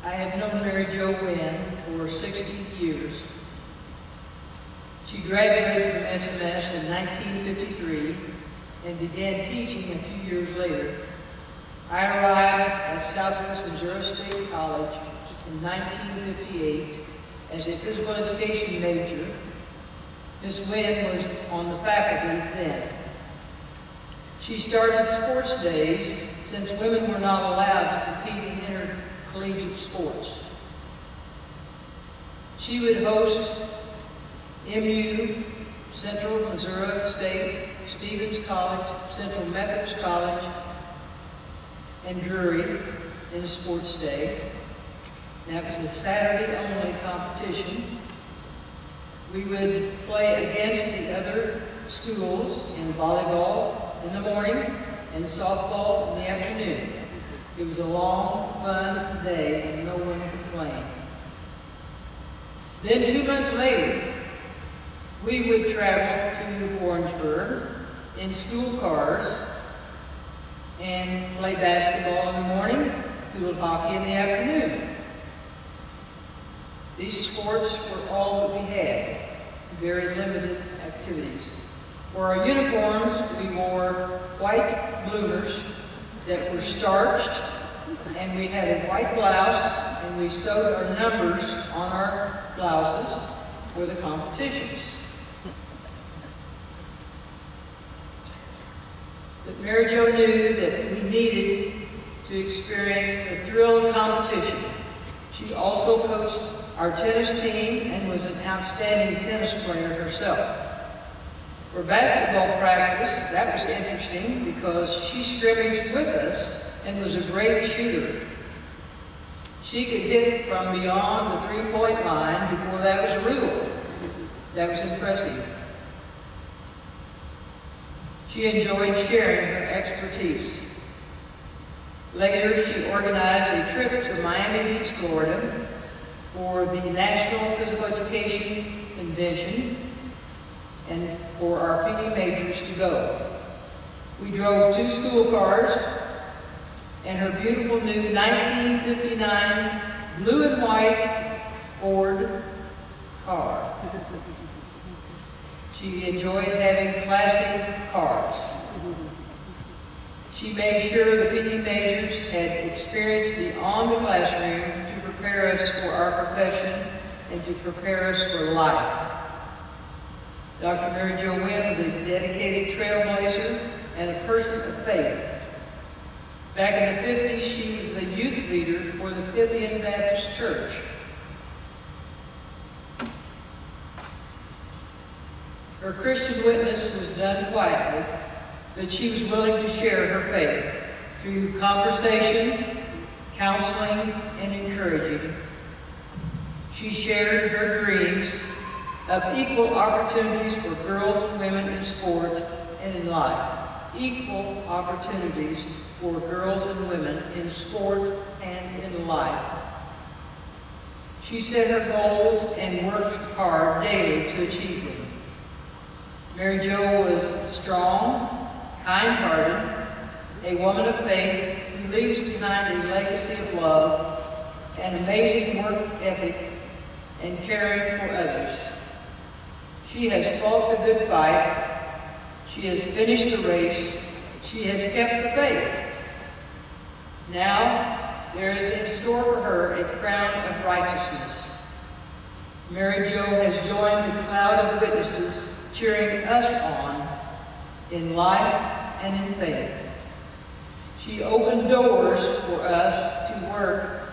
I have known Mary Jo Wynn for 60 years. She graduated from SMS in 1953 and began teaching a few years later. I arrived at Southwest Missouri State College in 1958 as a physical education major. Ms. Wynn was on the faculty then. She started sports days since women were not allowed to compete in intercollegiate sports. She would host MU, Central Missouri State, Stevens College, Central Methodist College, and Drury in a sports day. That was a Saturday-only competition. We would play against the other schools in volleyball in the morning and softball in the afternoon. It was a long, fun day and no one complained. Then 2 months later, we would travel to Orangeburg in school cars and play basketball in the morning, field hockey in the afternoon. These sports were all that we had, very limited activities. For our uniforms, we wore white bloomers that were starched, and we had a white blouse, and we sewed our numbers on our blouses for the competitions. But Mary Jo knew that we needed to experience the thrill of competition. She also coached our tennis team and was an outstanding tennis player herself. For basketball practice, that was interesting because she scrimmaged with us and was a great shooter. She could hit from beyond the three-point line before that was a rule. That was impressive. She enjoyed sharing her expertise. Later, she organized a trip to Miami Beach, Florida for the National Physical Education convention and for our PE majors to go. We drove 2 school cars and her beautiful new 1959 blue and white Ford car. She enjoyed having classy cars. She made sure the PE majors had experience beyond the classroom to prepare us for our profession and to prepare us for life. Dr. Mary Jo Wynn was a dedicated trailblazer and a person of faith. Back in the 50s, she was the youth leader for the Pythian Baptist Church. Her Christian witness was done quietly, but she was willing to share her faith through conversation, counseling, and encouraging. She shared her dreams of equal opportunities for girls and women in sport and in life. Equal opportunities for girls and women in sport and in life. She set her goals and worked hard daily to achieve them. Mary Jo was strong, kind-hearted, a woman of faith who leaves behind a legacy of love, an amazing work ethic, and caring for others. She has fought the good fight. She has finished the race. She has kept the faith. Now, there is in store for her a crown of righteousness. Mary Jo has joined the cloud of witnesses cheering us on in life and in faith. She opened doors for us to work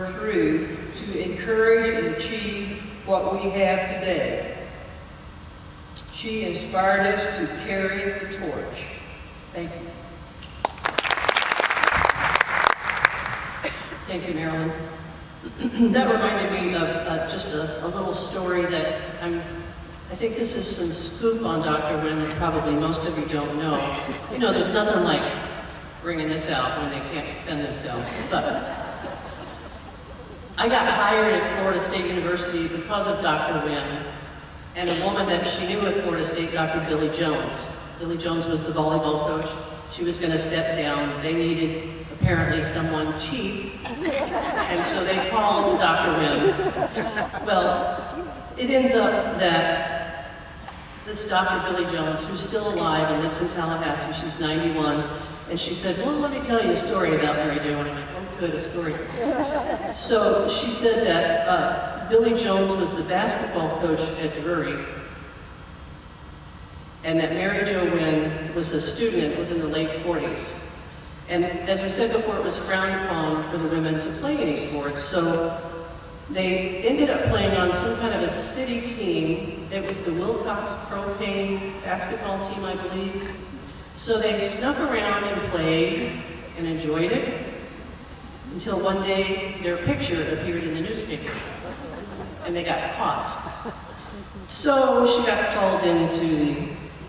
through, to encourage and achieve what we have today. She inspired us to carry the torch. Thank you. Thank you, Marilyn. That reminded me of just a little story that I think this is some scoop on Dr. Wynn that probably most of you don't know. You know, there's nothing like bringing this out when they can't defend themselves. But I got hired at Florida State University because of Dr. Wynn and a woman that she knew at Florida State, Dr. Billy Jones. Billy Jones was the volleyball coach. She was going to step down. They needed, apparently, someone cheap, and so they called Dr. Wynn. Well, it ends up that this Dr. Billy Jones, who's still alive and lives in Tallahassee, she's 91, and she said, well, let me tell you a story about Mary Jo. And I'm like, oh, good, a story. So she said that Billy Jones was the basketball coach at Drury, and that Mary Jo Wynn was a student, it was in the late 40s. And as we said before, it was frowned upon for the women to play any sports, so they ended up playing on some kind of a city team. It was the Wilcox Propane basketball team, I believe. So they snuck around and played and enjoyed it until one day their picture appeared in the newspaper and they got caught. So she got called into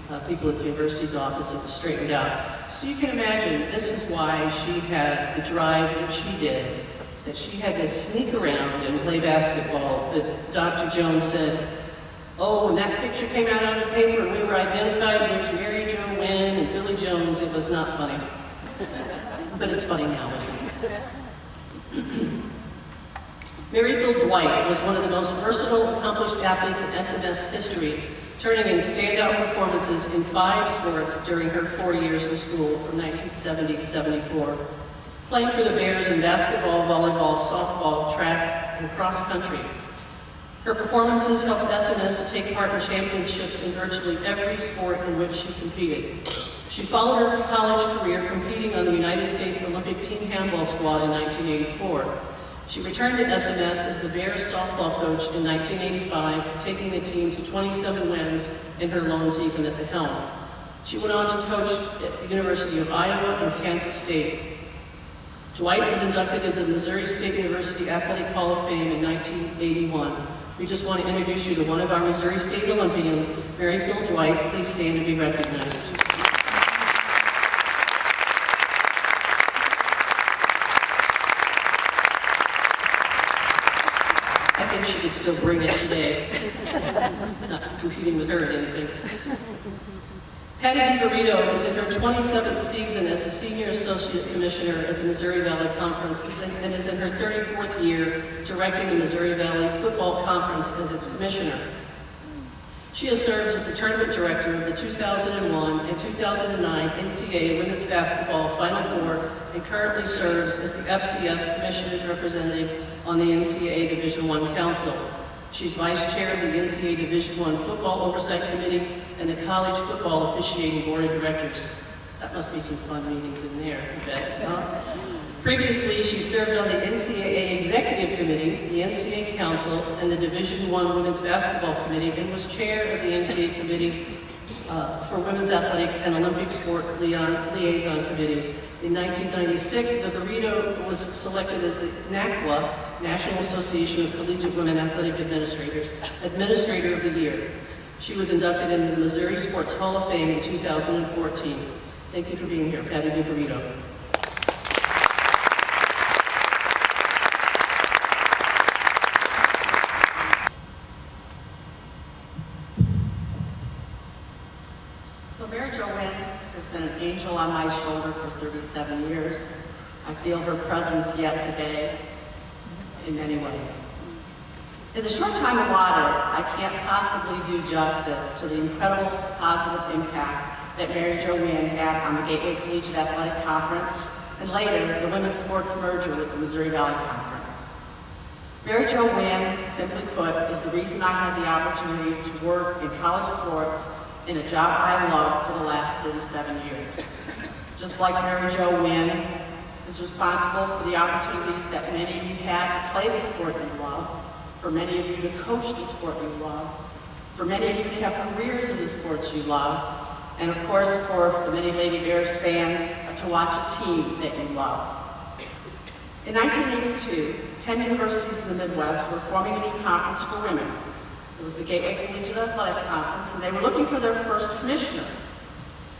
the people at the university's office and was straightened out. So you can imagine this is why she had the drive that she did, that she had to sneak around and play basketball. But Dr. Jones said, oh, when that picture came out on the paper and we were identified, there's Mary Jo Wynn and Billy Jones, it was not funny. But it's funny now, isn't it? Maryfield Dwight was one of the most versatile, accomplished athletes in SMS history, turning in standout performances in 5 sports during her 4 years in school from 1970 to 74. Playing for the Bears in basketball, volleyball, softball, track, and cross country. Her performances helped SMS to take part in championships in virtually every sport in which she competed. She followed her college career competing on the United States Olympic team handball squad in 1984. She returned to SMS as the Bears softball coach in 1985, taking the team to 27 wins in her lone season at the helm. She went on to coach at the University of Iowa and Kansas State. Dwight was inducted into the Missouri State University Athletic Hall of Fame in 1981. We just want to introduce you to one of our Missouri State Olympians, Maryfield Dwight. Please stand and be recognized. praying she could still bring it today. Not competing with her or anything. Patty DiVerito is in her 27th season as the Senior Associate Commissioner at the Missouri Valley Conference and is in her 34th year directing the Missouri Valley Football Conference as its commissioner. She has served as the tournament director of the 2001 and 2009 NCAA Women's Basketball Final Four and currently serves as the FCS Commissioner's Representative on the NCAA Division I Council. She's vice chair of the NCAA Division I Football Oversight Committee and the College Football Officiating Board of Directors. That must be some fun meetings in there, I bet, huh? Previously, she served on the NCAA Executive Committee, the NCAA Council, and the Division I Women's Basketball Committee, and was chair of the NCAA Committee for Women's Athletics and Olympic Sport Liaison Committees. In 1996, DiVerito was selected as the NACWA, National Association of Collegiate Women Athletic Administrators, Administrator of the Year. She was inducted into the Missouri Sports Hall of Fame in 2014. Thank you for being here, Patty DiVerito. So Mary Jo Wynn has been an angel on my shoulder for 37 years. I feel her presence yet today in many ways. In the short time allotted, I can't possibly do justice to the incredible positive impact that Mary Jo Wynn had on the Gateway Collegiate Athletic Conference and later the women's sports merger with the Missouri Valley Conference. Mary Jo Wynn, simply put, is the reason I had the opportunity to work in college sports in a job I loved for the last 37 years. Just like Mary Jo Wynn is responsible for the opportunities that many of you had to play the sport you love, for many of you to coach the sport you love, for many of you to have careers in the sports you love, and of course for the many Lady Bears fans to watch a team that you love. In 1982, 10 universities in the Midwest were forming a new conference for women. It was the Gateway Collegiate Athletic Conference, and they were looking for their first commissioner.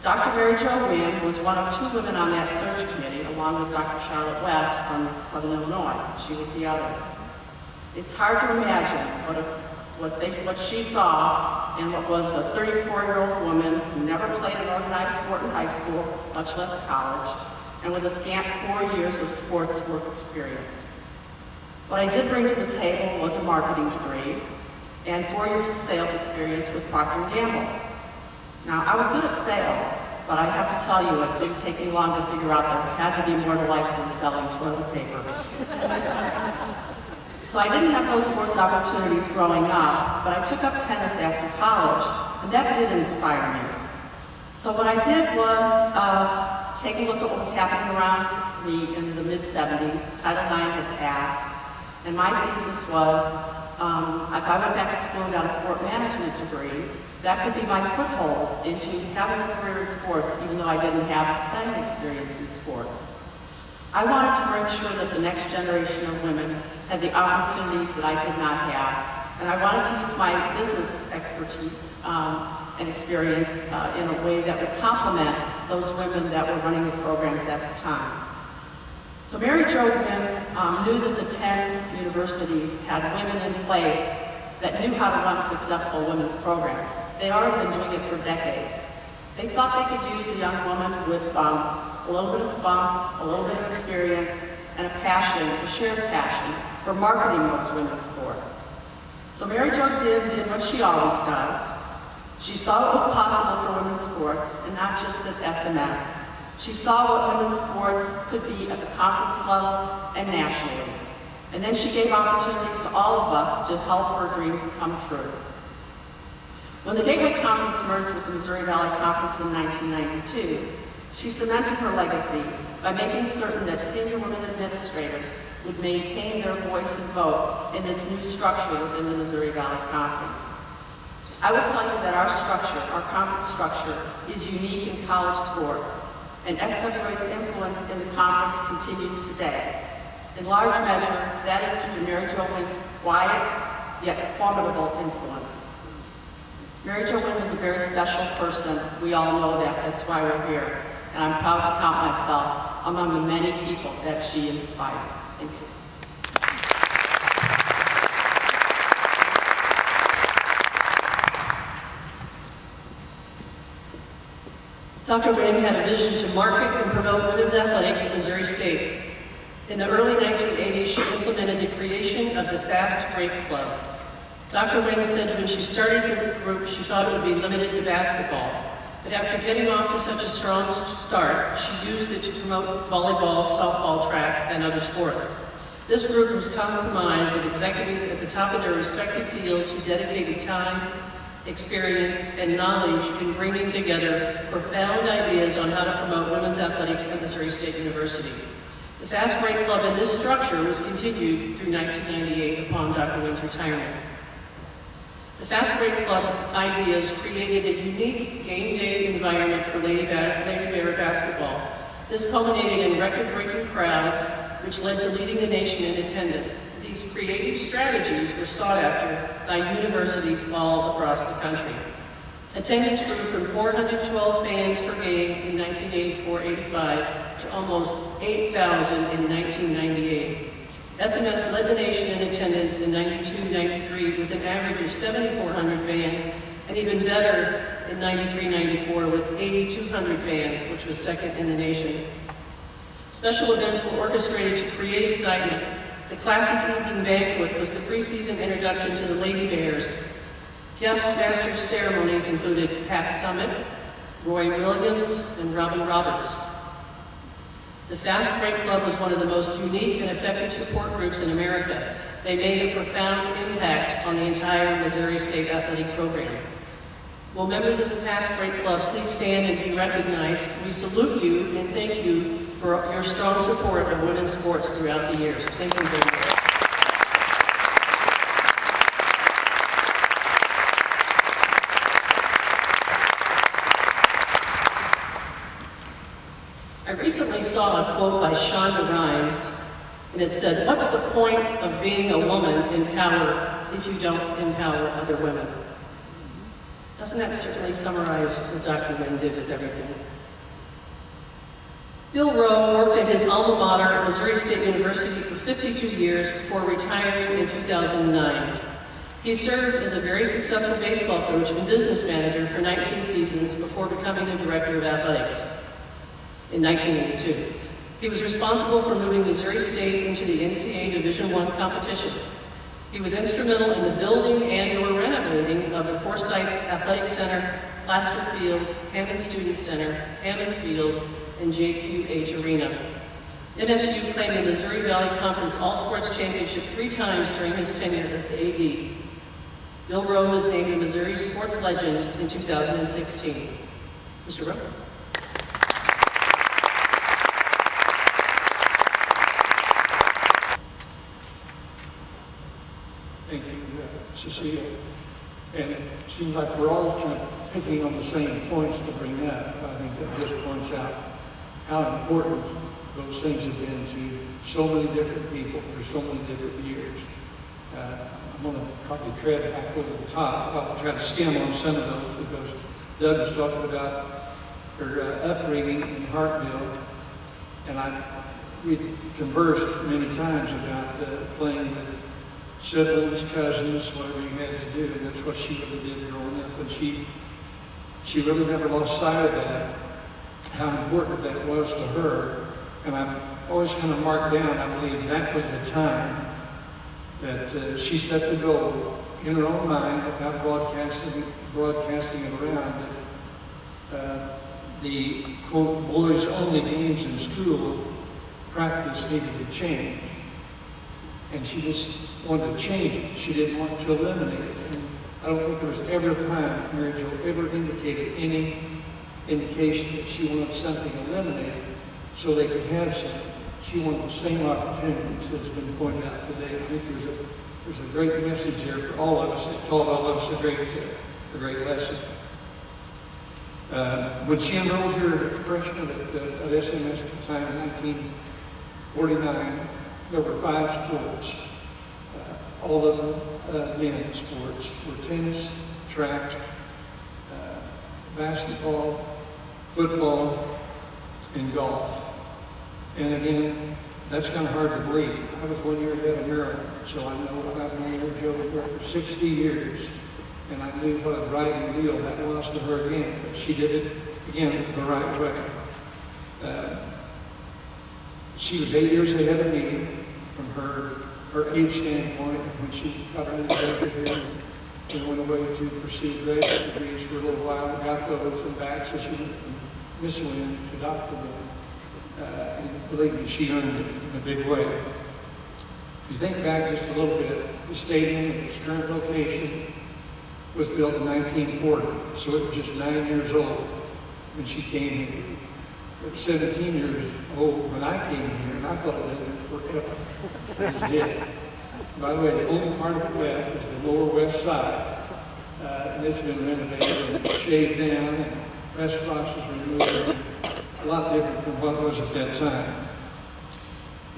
Dr. Mary Jo Wynn was one of two women on that search committee, along with Dr. Charlotte West from Southern Illinois. She was the other. It's hard to imagine what she saw in what was a 34-year-old woman who never played an organized sport in high school, much less college, and with a scant 4 years of sports work experience. What I did bring to the table was a marketing degree and 4 years of sales experience with Procter & Gamble. Now, I was good at sales, but I have to tell you, it didn't take me long to figure out there had to be more to life than selling toilet paper. So I didn't have those sports opportunities growing up, but I took up tennis after college, and that did inspire me. So what I did was take a look at what was happening around me in the mid-70s. Title IX had passed, and my thesis was, if I went back to school and got a sport management degree, that could be my foothold into having a career in sports, even though I didn't have playing experience in sports. I wanted to make sure that the next generation of women had the opportunities that I did not have, and I wanted to use my business expertise and experience in a way that would complement those women that were running the programs at the time. So Mary Jo Wynn knew that the 10 universities had women in place that knew how to run successful women's programs. They'd already been doing it for decades. They thought they could use a young woman with a little bit of spunk, a little bit of experience, and a passion, a shared passion for marketing those women's sports. So Mary Jo did what she always does. She saw what was possible for women's sports, and not just at SMS. She saw what women's sports could be at the conference level and nationally. And then she gave opportunities to all of us to help her dreams come true. When the Gateway Conference merged with the Missouri Valley Conference in 1992, she cemented her legacy by making certain that senior women administrators would maintain their voice and vote in this new structure within the Missouri Valley Conference. I will tell you that our structure, our conference structure, is unique in college sports, and SWA's influence in the conference continues today. In large measure, that is due to Mary Jo Wynn's quiet, yet formidable influence. Mary Jo Wynn was a very special person. We all know that. That's why we're here. And I'm proud to count myself among the many people that she inspired. Thank you. Dr. Wynn had a vision to market and promote women's athletics at Missouri State. In the early 1980s, she implemented the creation of the Fast Break Club. Dr. Wynn said when she started the group, she thought it would be limited to basketball. But after getting off to such a strong start, she used it to promote volleyball, softball, track, and other sports. This group was comprised of executives at the top of their respective fields who dedicated time, experience, and knowledge in bringing together profound ideas on how to promote women's athletics at Missouri State University. The Fast Break Club in this structure was continued through 1998 upon Dr. Wynn's retirement. The Fast Break Club ideas created a unique game day environment for Lady Bear basketball. This culminated in record-breaking crowds, which led to leading the nation in attendance. These creative strategies were sought after by universities all across the country. Attendance grew from 412 fans per game in 1984-85 to almost 8,000 in 1998. SMS led the nation in attendance in 92-93 with an average of 7,400 fans, and even better in 93-94 with 8,200 fans, which was second in the nation. Special events were orchestrated to create excitement. The classic evening banquet was the preseason introduction to the Lady Bears. Guest master ceremonies included Pat Summitt, Roy Williams, and Robin Roberts. The Fast Break Club was one of the most unique and effective support groups in America. They made a profound impact on the entire Missouri State athletic program. Will members of the Fast Break Club please stand and be recognized? We salute you and thank you for your strong support of women's sports throughout the years. Thank you very much. I recently saw a quote by Shonda Rhimes, and it said, "What's the point of being a woman in power if you don't empower other women?" Doesn't that certainly summarize what Dr. Wynn did with everything? Bill Rowe worked at his alma mater at Missouri State University for 52 years before retiring in 2009. He served as a very successful baseball coach and business manager for 19 seasons before becoming the director of athletics in 1982. He was responsible for moving Missouri State into the NCAA Division I competition. He was instrumental in the building and/or renovating of the Forsyth Athletic Center, Plaster Field, Hammond Student Center, Hammonds Field, and JQH Arena. MSU claimed the Missouri Valley Conference All-Sports Championship 3 times during his tenure as the AD. Bill Rowe was named a Missouri Sports Legend in 2016. Mr. Rowe. Thank you, Cecilia. And it seems like we're all kind of picking on the same points to bring up. I think that just points out how important those things have been to so many different people for so many different years. I'm going to probably tread back over the top. I'll try to skim on some of those because Doug was talking about her upbringing in Hartville, and we conversed many times about playing with siblings, cousins, whatever you had to do, and that's what she really did growing up. And she really never lost sight of that, how important that was to her. And I've always kind of marked down, I believe that was the time that she set the goal in her own mind without broadcasting it around, that the, quote, boys only games in school practice needed to change. And she just wanted to change it. She didn't want to eliminate it. And I don't think there was ever a time Mary Jo ever indicated any indication that she wanted something eliminated so they could have something. She wanted the same opportunities that's been pointed out today. I think there's a great message there for all of us. It taught all of us a great lesson. When she enrolled here freshman at SMS at the time in 1949, there were 5 sports. All of them men's sports were tennis, track, basketball, football, and golf. And again, that's kind of hard to believe. I was 1 year ahead of Maryland, so I've known her Jo for 60 years, and I knew what a driving wheel that was to her again. But she did it again, the right way. She was 8 years ahead of me from her age standpoint when she got her education here and went away to pursue graduate degrees for a little while and got those and back. So she went from Miss Wynn to Dr. Wynn. And believe me, she earned it in a big way. If you think back just a little bit, the stadium in its current location was built in 1940, so it was just 9 years old when she came here. It was 17 years old when I came here, and I thought it lived forever. It was dead. By the way, the only part of it left is the lower west side, and it's been renovated and shaved down, and press boxes removed, a lot different from what it was at that time.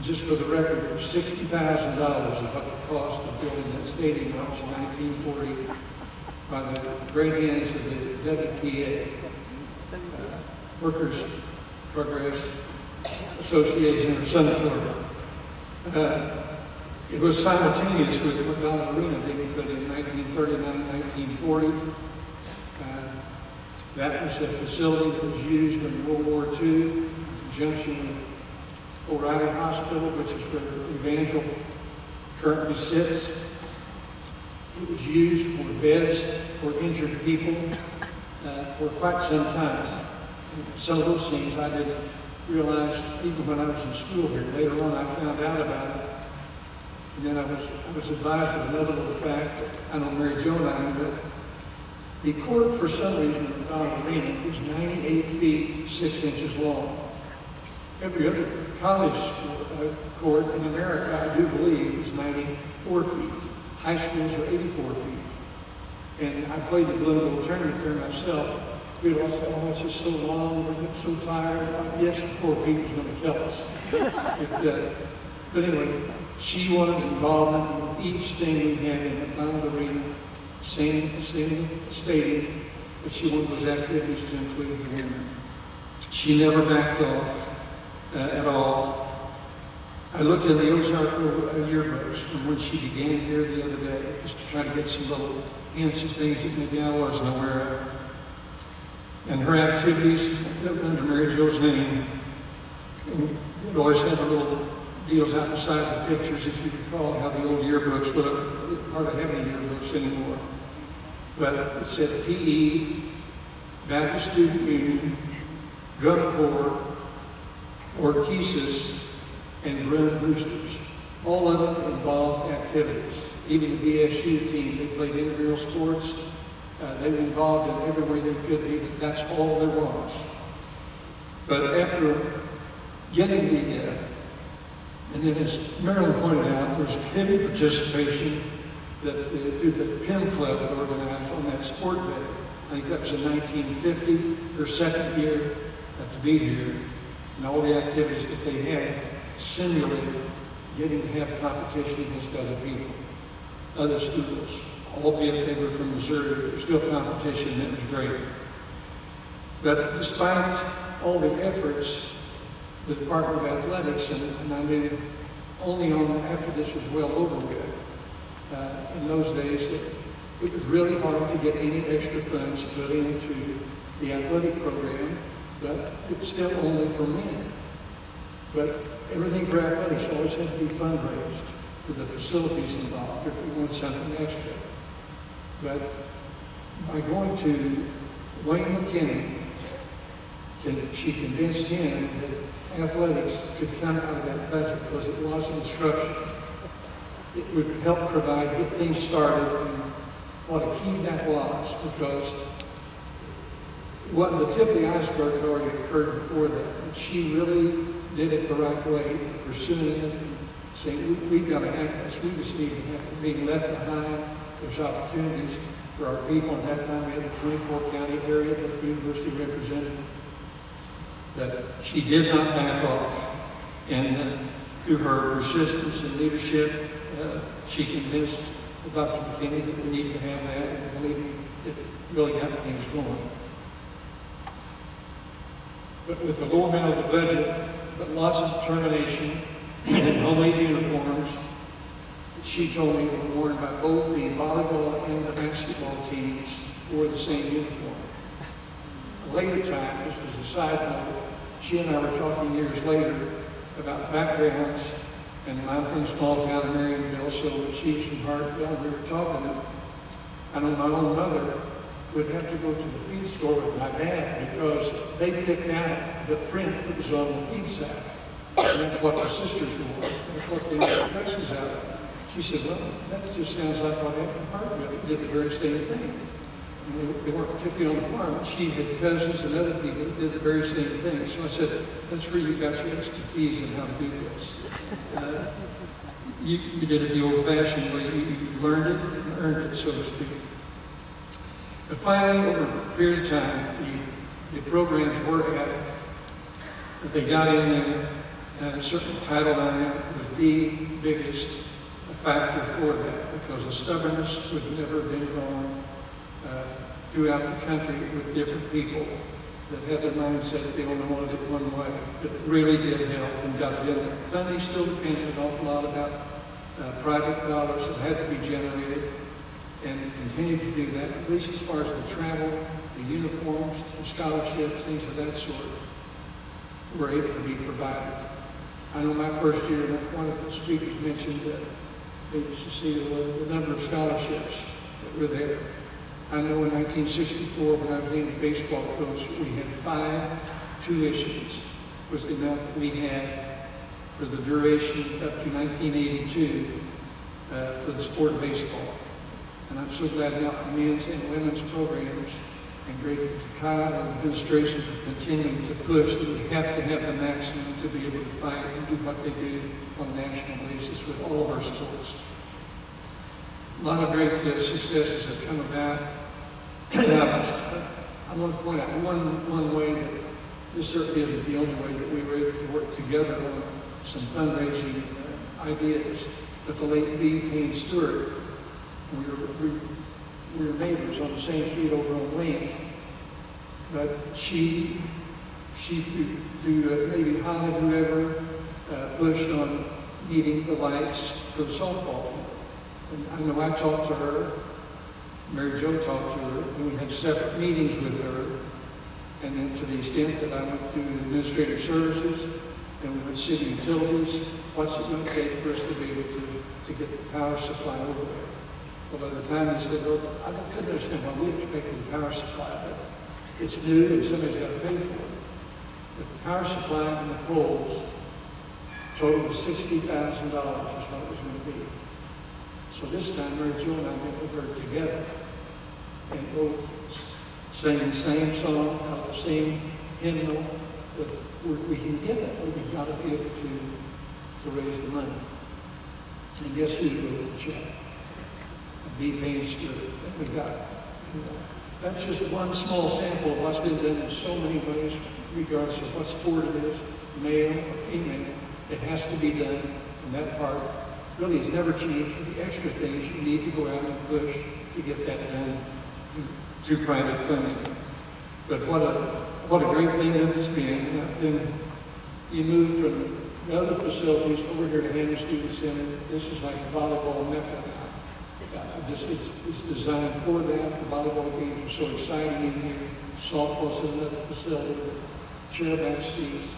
Just for the record, $60,000 is what the cost of building that stadium was in 1940 by the great hands of the WPA, Workers Progress Association of Southern Florida. It was simultaneous with McDonald Arena being put in 1939, 1940. That was a facility that was used in World War II in conjunction with O'Reilly Hospital, which is where Evangel currently sits. It was used for beds for injured people for quite some time. Some of those things I didn't realize even when I was in school here. Later on I found out about it. And then I was advised of another little fact. I know Mary Jo and I, but the court for some reason in McDonald Arena is 98 feet 6 inches long. Every other college court in America, I do believe, is 94 feet. High schools are 84 feet. And I played the Blue and Gold tournament there myself. We would all say, oh, it's just so long, we're getting so tired. The extra 4 feet is going to kill us. But anyway, she wanted involvement in each thing we had in McDonald Arena, same stadium, but she wanted those activities to include the women. She never backed off. At all. I looked at the Ozark yearbooks from when she began here the other day, just to try to get some little hints of things that maybe I wasn't aware of. And her activities under Mary Jo's name, they'd always have the little deals out beside the pictures, if you recall how the old yearbooks look. They hardly have any yearbooks anymore. But it said PE, Baptist Student Union, Drum Corps, Orchesis, and Bruin Boosters. All of them involved activities. Even the BSU team, they played intramural sports. They were involved in every way they could be, but that's all there was. But after getting and then as Marilyn pointed out, there's heavy participation that through the PIM Club that organized on that sport day. I think that was in 1950, her second year to be here. And all the activities that they had simulated getting to have competition against other people, other students. Albeit they were from Missouri, there was still competition, and it was great. But despite all the efforts, the Department of Athletics, and I knew only after this was well over with, in those days, it was really hard to get any extra funds put into the athletic program. But it's still only for men. But everything for athletics always had to be fundraised for the facilities involved if we want something extra. But by going to Wayne McKinney, she convinced him that athletics could come out of that budget because it was instruction. It would help provide, get things started, and what a key that was, because the tip of the iceberg had already occurred before that. And she really did it the right way, pursuing it, and saying, we've got to have this. We just need to have being left behind. There's opportunities for our people. At that time, we had the 24 county area that the university represented. That she did not back off. And through her persistence and leadership, she convinced Dr. McKinney that we needed to have that. And believe me, it really got things going. But with the low amount of the budget, but lots of determination and homemade uniforms, she told me were worn by both the volleyball and the basketball teams wore the same uniform. later time, just as a side note, she and I were talking years later about backgrounds, and I'm from a small town in Marionville, so she's from Hartville, and we were talking, and I know my own mother would have to go to the feed store with my dad because they picked out the print that was on the feed sack. And that's what the sisters wore. That's what they made the dresses out of. She said, well, that just sounds like what happened in Hartville. It did the very same thing. And they weren't particularly on the farm, but she had cousins and other people that did the very same thing. So I said, that's where you got your expertise in how to do this. You did it the old-fashioned way. You learned it and earned it, so to speak. But finally, over a period of time, the programs were added. They got in there, and a certain Title IX was the biggest factor for that, because the stubbornness would never have been gone throughout the country with different people that had their mindset that they only wanted it one way. It really did help and got it in there. Funding still depended an awful lot about private dollars that had to be generated, and continued to do that, at least as far as the travel, the uniforms, the scholarships, things of that sort, were able to be provided. I know my first year, one of the speakers mentioned that they used to see the number of scholarships that were there. I know in 1964, when I was named baseball coach, we had 5 tuitions, was the amount that we had for the duration up to 1982 for the sport of baseball. And I'm so glad now the men's and women's programs, and grateful to Kyle and administration for continuing to push that we have to have the maximum to be able to fight and do what they do on a national basis with all of our sports. A lot of great successes have come about. I want to point out one way that this certainly isn't the only way that we were able to work together on some fundraising ideas. But the late B. Payne Stewart, we were neighbors on the same street over on Link, but she through maybe Holly, whoever, pushed on needing the lights for the softball field. And I know I talked to her, Mary Jo talked to her, and we had separate meetings with her, and then to the extent that I went through administrative services, and we went city utilities, what's it going to take for us to be able to get the power supply over there? Well, by the time they said, well, I couldn't understand why we expected the power supply, but it's new and somebody's got to pay for it. But the power supply and the poles totaled $60,000 is what it was going to be. So this time, Mary Jo and I met with her together and both sang the same song, the same hymnal, that we can get it, but we've got to be able to raise the money. And guess who wrote the check? B. Payne Stewart that we got. That's just one small sample of what's been done in so many ways, regardless of what sport it is, male or female. It has to be done, and that part really has never changed. For the extra things you need to go out and push to get that done through private funding. But what a great thing that it's been. And then you move from other facilities over here to Hannah Student Center. This is like a volleyball mecca now. It's designed for that. The volleyball games are so exciting in here. Softball's in another facility. Chairback seats.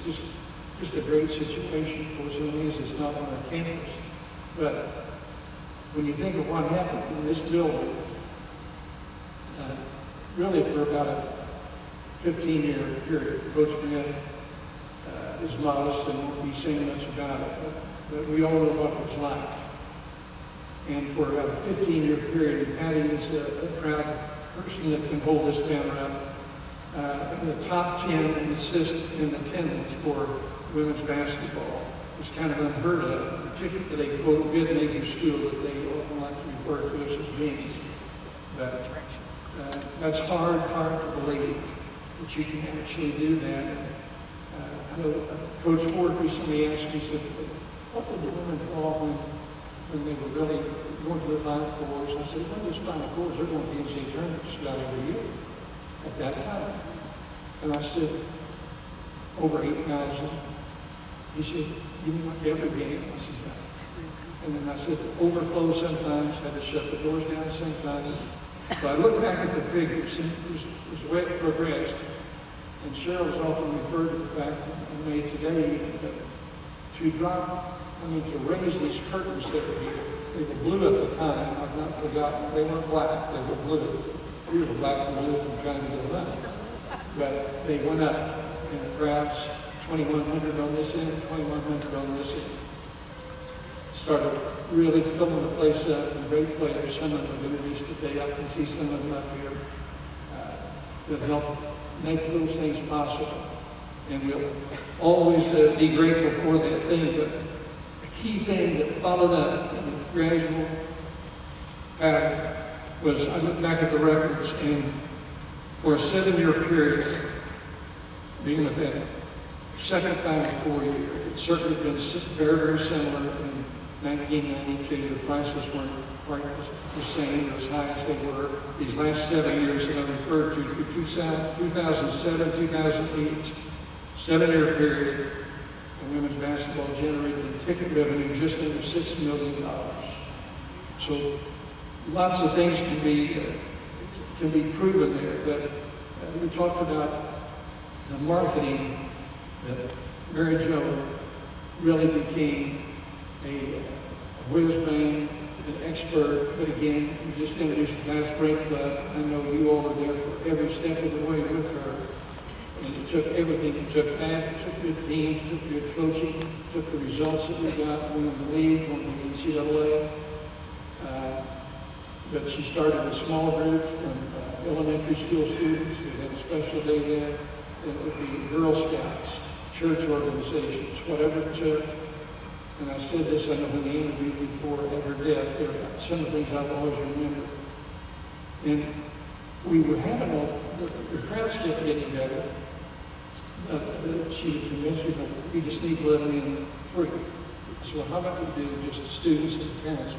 Just a great situation for us. It's not on our campus. But when you think of what happened in this building, really for about a 15-year period, Coach Bennett is modest and won't be saying much about it, but we all know what it was like. And for about a 15-year period, and Patty is a proud person that can hold this banner up. In the top 10 in attendance for women's basketball, was kind of unheard of, particularly a quote mid-major school that they often like to refer to us as being. But that's hard to believe that you can actually do that. I know Coach Ford recently asked me, he said, what would the women call when they were really going to the Final Fours? I said, when those Final Fours, they're going to the NCAA tournament just about every year at that time. And I said, over 8,000. He said, you mean like every game? I said, no. And then I said, overflow sometimes, had to shut the doors down sometimes. So I looked back at the figures, and it was the way it progressed. And Cheryl's often referred to the fact that I made today that to raise these curtains that are here. They were blue at the time. I've not forgotten. They weren't black. They were blue. We were black and blue from trying to get them up. But they went up in the crowds, 2,100 on this end, 2,100 on this end. Started really filling the place up, and great players. Some of them are doing this today. I can see some of them up here that help make those things possible. And we'll always be grateful for that thing. But the key thing that followed up in the gradual pattern was I looked back at the records, and for a 7-year period, being with that second Final Four year, it's certainly been very, very similar. In 1992, the prices weren't quite the same or as high as they were. These last 7 years that I referred to, 2007, 2008, 7-year period, and women's basketball generated in ticket revenue just under $6 million. So lots of things can be proven there. But we talked about the marketing that Mary Jo really became a whiz-bang, an expert. But again, we just introduced the Fast Break Club. I know you all were there for every step of the way with her. And it took everything. It took that, it took good teams, took good coaching, took the results that we got, winning the league, winning the NCAA. But she started a small group from elementary school students. We had a special day there. And it would be Girl Scouts, church organizations, whatever it took. And I said this, I know in the interview before at her death, there are some of the things I've always remembered. And we were having the crowds kept getting better. She convinced me that we just need to let them in free. So how about we do just the students and the parents?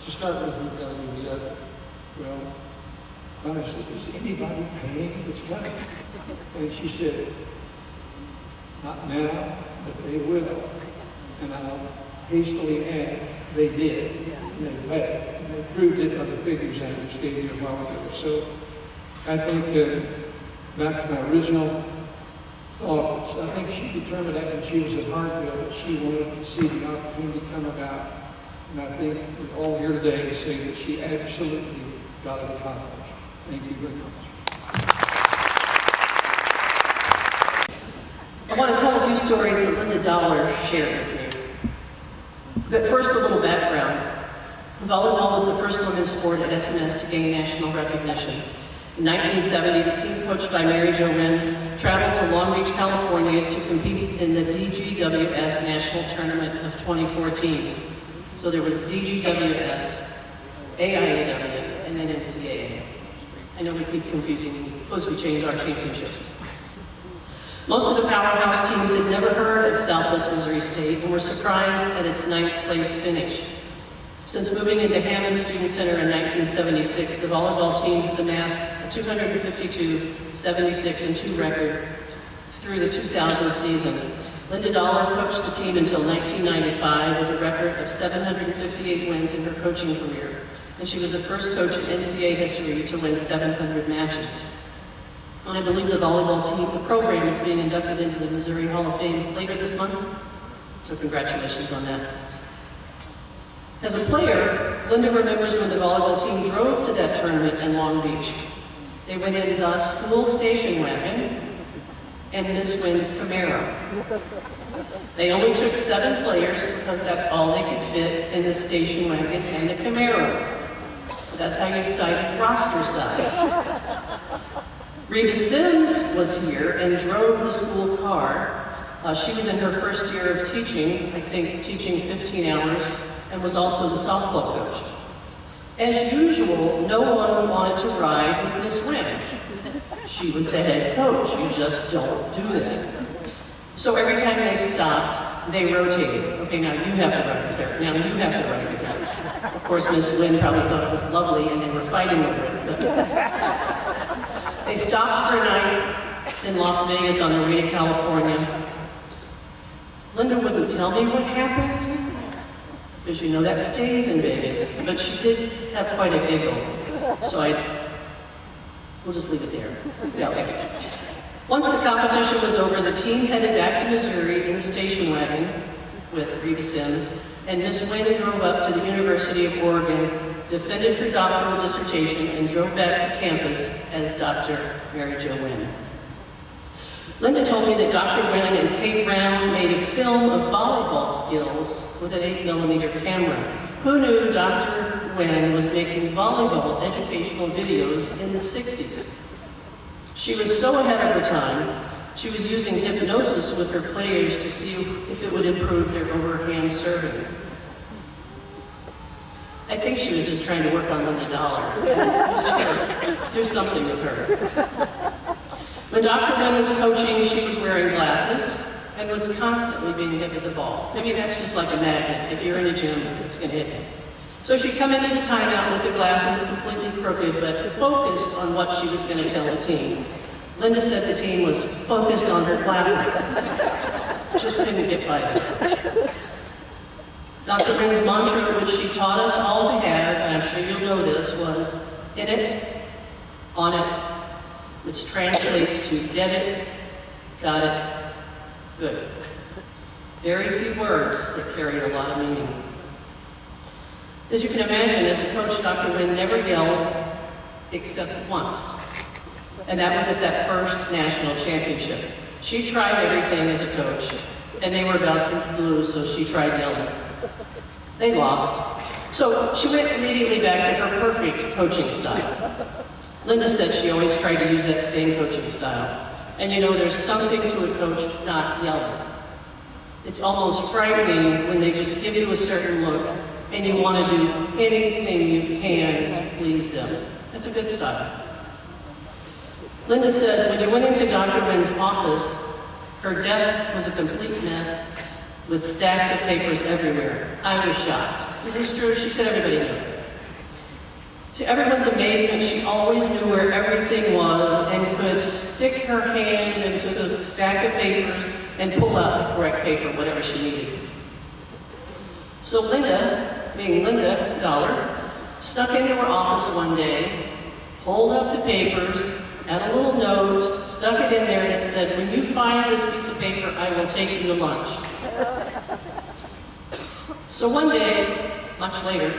To start with, we've got to do the other. Well, and I said, is anybody paying this money? And she said, not now, but they will. And I'll hastily add, they did. And they paid. And they proved it by the figures I just gave you a while ago. So I think, back to my original thoughts, I think she determined that when she was at Hartville that she wanted to see the opportunity come about. And I think we're all here today to say that she absolutely got it accomplished. Thank you very much. I want to tell a few stories that Linda Dollar shared with me. But first, a little background. Volleyball was the first women's sport at SMS to gain national recognition. In 1970, the team coached by Mary Jo Wynn traveled to Long Beach, California to compete in the DGWS National Tournament of 24 teams. So there was DGWS, AIAW, and then NCAA. I know we keep confusing, suppose we change our championships. Most of the powerhouse teams had never heard of Southwest Missouri State and were surprised at its 9th place finish. Since moving into Hammond Student Center in 1976, the volleyball team has amassed a 252, 76, and 2 record through the 2000 season. Linda Dollar coached the team until 1995 with a record of 758 wins in her coaching career, and she was the first coach in NCAA history to win 700 matches. And I believe the volleyball team, the program, is being inducted into the Missouri Hall of Fame later this month, so congratulations on that. As a player, Linda remembers when the volleyball team drove to that tournament in Long Beach. They went in the school station wagon and Miss Wynn's Camaro. They only took 7 players because that's all they could fit in the station wagon and the Camaro. So that's how you cited roster size. Rita Sims was here and drove the school car. She was in her first year of teaching, I think teaching 15 hours, and was also the softball coach. As usual, no one wanted to ride with Miss Wynn. She was the head coach. You just don't do that. So every time they stopped, they rotated. Okay, now you have to ride with her. Now you have to ride with her. Of course, Miss Wynn probably thought it was lovely and they were fighting over it. But they stopped for a night in Las Vegas on the way to California. Linda wouldn't tell me what happened, because you know that stays in Vegas. But she did have quite a giggle. So we'll just leave it there. Yeah, okay. Once the competition was over, the team headed back to Missouri in the station wagon with Reba Sims, and Miss Wynn drove up to the University of Oregon, defended her doctoral dissertation, and drove back to campus as Dr. Mary Jo Wynn. Linda told me that Dr. Wynn and Kate Brown made a film of volleyball skills with an 8mm camera. Who knew Dr. Wynn was making volleyball educational videos in the 60s? She was so ahead of her time, she was using hypnosis with her players to see if it would improve their overhand serving. I think she was just trying to work on Linda Dollar. Do something with her. When Dr. Wynn was coaching, she was wearing glasses and was constantly being hit with the ball. I mean, that's just like a magnet. If you're in a gym, it's going to hit you. So she'd come into the timeout with the glasses completely crooked, but focused on what she was going to tell the team. Linda said the team was focused on her glasses. Just couldn't get by that. Dr. Wynn's mantra, which she taught us all to have, and I'm sure you'll know this, was in it, on it, which translates to get it, got it, good. Very few words that carry a lot of meaning. As you can imagine, as a coach, Dr. Wynn never yelled except once, and that was at that first national championship. She tried everything as a coach, and they were about to lose, so she tried yelling. They lost. So she went immediately back to her perfect coaching style. Linda said she always tried to use that same coaching style. And you know, there's something to a coach not yelling. It's almost frightening when they just give you a certain look and you want to do anything you can to please them. That's a good style. Linda said when you went into Dr. Wynn's office, her desk was a complete mess with stacks of papers everywhere. I was shocked. Is this true? She said everybody knew. To everyone's amazement, she always knew where everything was and could stick her hand into the stack of papers and pull out the correct paper, whatever she needed. So Linda, being Linda Dollar, snuck into her office one day, pulled up the papers, had a little note, stuck it in there, and it said, "When you find this piece of paper, I will take you to lunch." So one day, much later,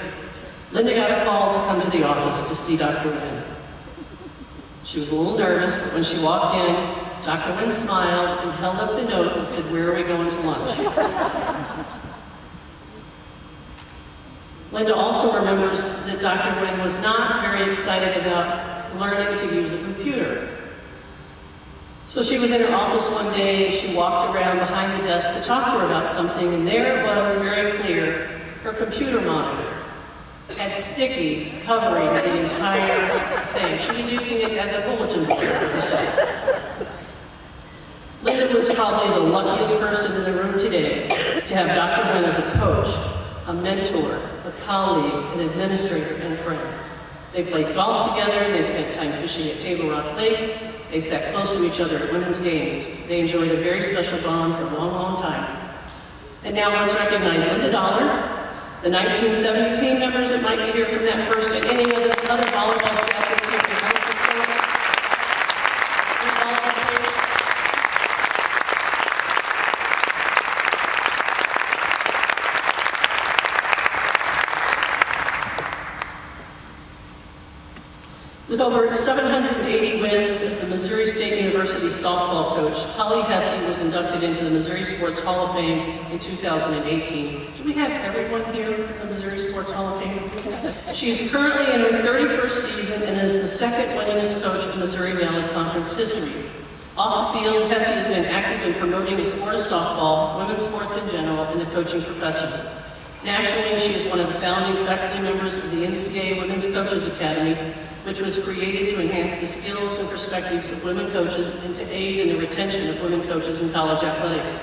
Linda got a call to come to the office to see Dr. Wynn. She was a little nervous, but when she walked in, Dr. Wynn smiled and held up the note and said, "Where are we going to lunch?" Linda also remembers that Dr. Wynn was not very excited about learning to use a computer. So she was in her office one day and she walked around behind the desk to talk to her about something, and there it was, very clear, her computer monitor had stickies covering the entire thing. She was using it as a bulletin board herself. Linda was probably the luckiest person in the room today to have Dr. Wynn as a coach, a mentor, a colleague, an administrator, and a friend. They played golf together, they spent time fishing at Table Rock Lake, they sat close to each other at women's games. They enjoyed a very special bond for a long, long time. And now let's recognize Linda Dollar, the 1970 team members that might be here from that first, and any other volleyball staff that's here from high school. With over 780 wins as the Missouri State University softball coach, Holly Hesse was inducted into the Missouri Sports Hall of Fame in 2018. Do we have everyone here from the Missouri Sports Hall of Fame? She's currently in her 31st season and is the second winningest coach in Missouri Valley Conference history. Off the field, Hesse has been active in promoting the sport of softball, women's sports in general, and the coaching profession. Nationally, she is one of the founding faculty members of the NCAA Women's Coaches Academy, which was created to enhance the skills and perspectives of women coaches and to aid in the retention of women coaches in college athletics.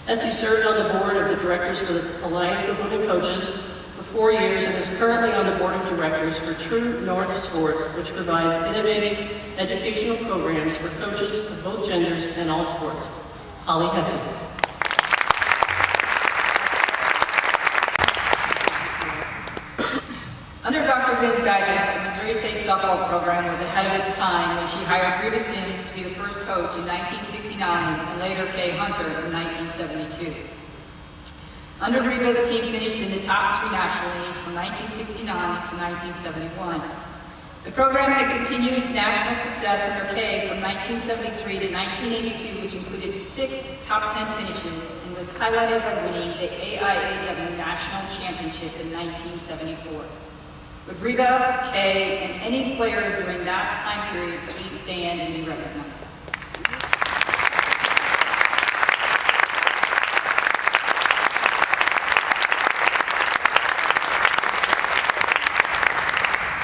Hesse served on the board of the directors for the Alliance of Women Coaches for 4 years and is currently on the board of directors for True North Sports, which provides innovative educational programs for coaches of both genders and all sports. Holly Hesse. Under Dr. Wynn's guidance, the Missouri State softball program was ahead of its time when she hired Reba Sims to be the first coach in 1969 and later Kay Hunter in 1972. Under Reba, the team finished in the top 3 nationally from 1969 to 1971. The program had continued national success under Kay from 1973 to 1982, which included 6 top 10 finishes and was highlighted by winning the AIAW National Championship in 1974. Would Reba, Kay, and any players during that time period please stand and be recognized?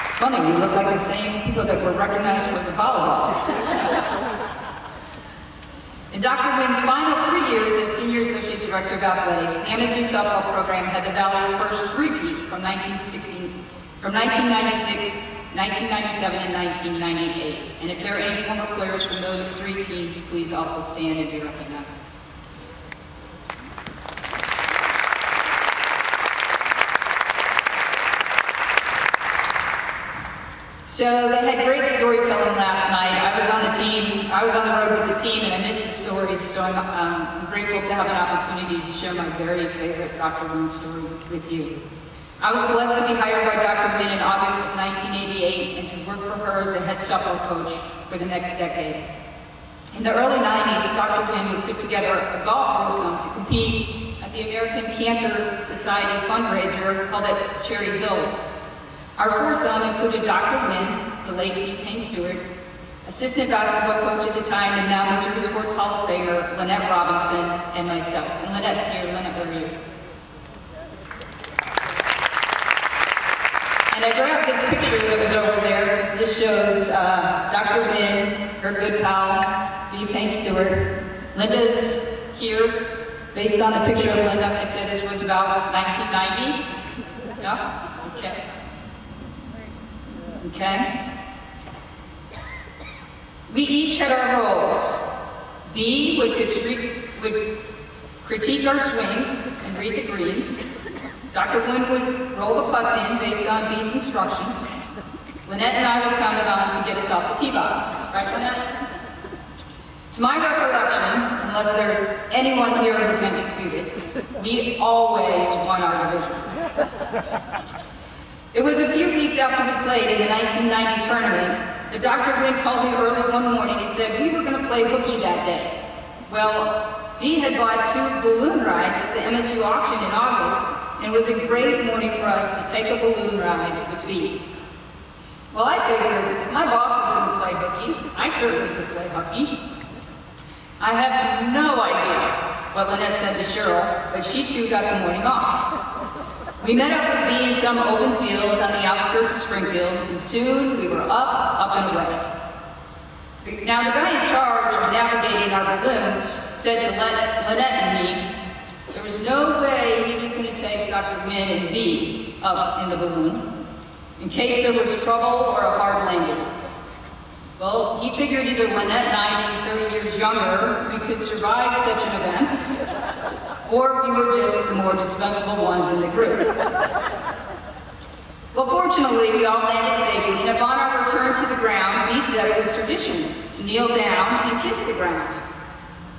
It's funny, you look like the same people that were recognized for the volleyball. In Dr. Wynn's final 3 years as Senior Associate Director of Athletics, the MSU softball program had the Valley's first three-peat from 1996, 1997, and 1998. And if there are any former players from those 3 teams, please also stand and be recognized. So they had great storytelling last night. I was on the road with the team, and I missed the stories, so I'm grateful to have an opportunity to share my very favorite Dr. Wynn story with you. I was blessed to be hired by Dr. Wynn in August of 1988 and to work for her as a head softball coach for the next decade. In the early 90s, Dr. Wynn would put together a golf foursome to compete at the American Cancer Society fundraiser held at Cherry Hills. Our foursome included Dr. Wynn, the late E. Payne Stewart, assistant basketball coach at the time and now Missouri Sports Hall of Famer Lynette Robinson, and myself. And Lynette's here. Lynette, where are you? And I grabbed this picture that was over there because this shows Dr. Wynn, her good pal, E. Payne Stewart. Linda's here, based on the picture of Linda. I said this was about 1990. Yeah? Okay. Okay? We each had our roles. B would critique our swings and read the greens. Dr. Wynn would roll the putts in based on B's instructions. Lynette and I would count it on to get us off the tee box. Right, Lynette? To my recollection, unless there's anyone here who can dispute it, we always won our division. It was a few weeks after we played in the 1990 tournament that Dr. Wynn called me early one morning and said we were going to play hooky that day. Well, B had bought 2 balloon rides at the MSU auction in August, and it was a great morning for us to take a balloon ride with B. Well, I figured if my boss was going to play hooky, I certainly could play hooky. I have no idea what Lynette said to Cheryl, but she too got the morning off. We met up with B in some open field on the outskirts of Springfield, and soon we were up and away. Now, the guy in charge of navigating our balloons said to Lynette and me, there was no way he was going to take Dr. Wynn and B up in the balloon, in case there was trouble or a hard landing. Well, he figured either Lynette and I, being 30 years younger, we could survive such an event, or we were just the more dispensable ones in the group. Well, fortunately, we all landed safely, and upon our return to the ground, we said it was tradition to kneel down and kiss the ground.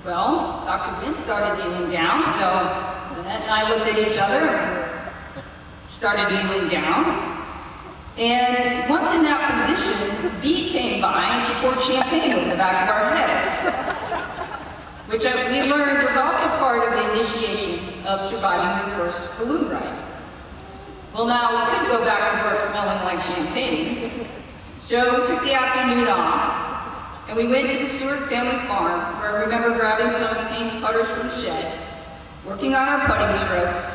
Well, Dr. Wynn started kneeling down, so Lynette and I looked at each other and started kneeling down. And once in that position, B came by and she poured champagne over the back of our heads, which we learned was also part of the initiation of surviving your first balloon ride. Well, now we couldn't go back to work smelling like champagne, so we took the afternoon off, and we went to the Stewart family farm, where I remember grabbing some of Payne's putters from the shed, working on our putting strokes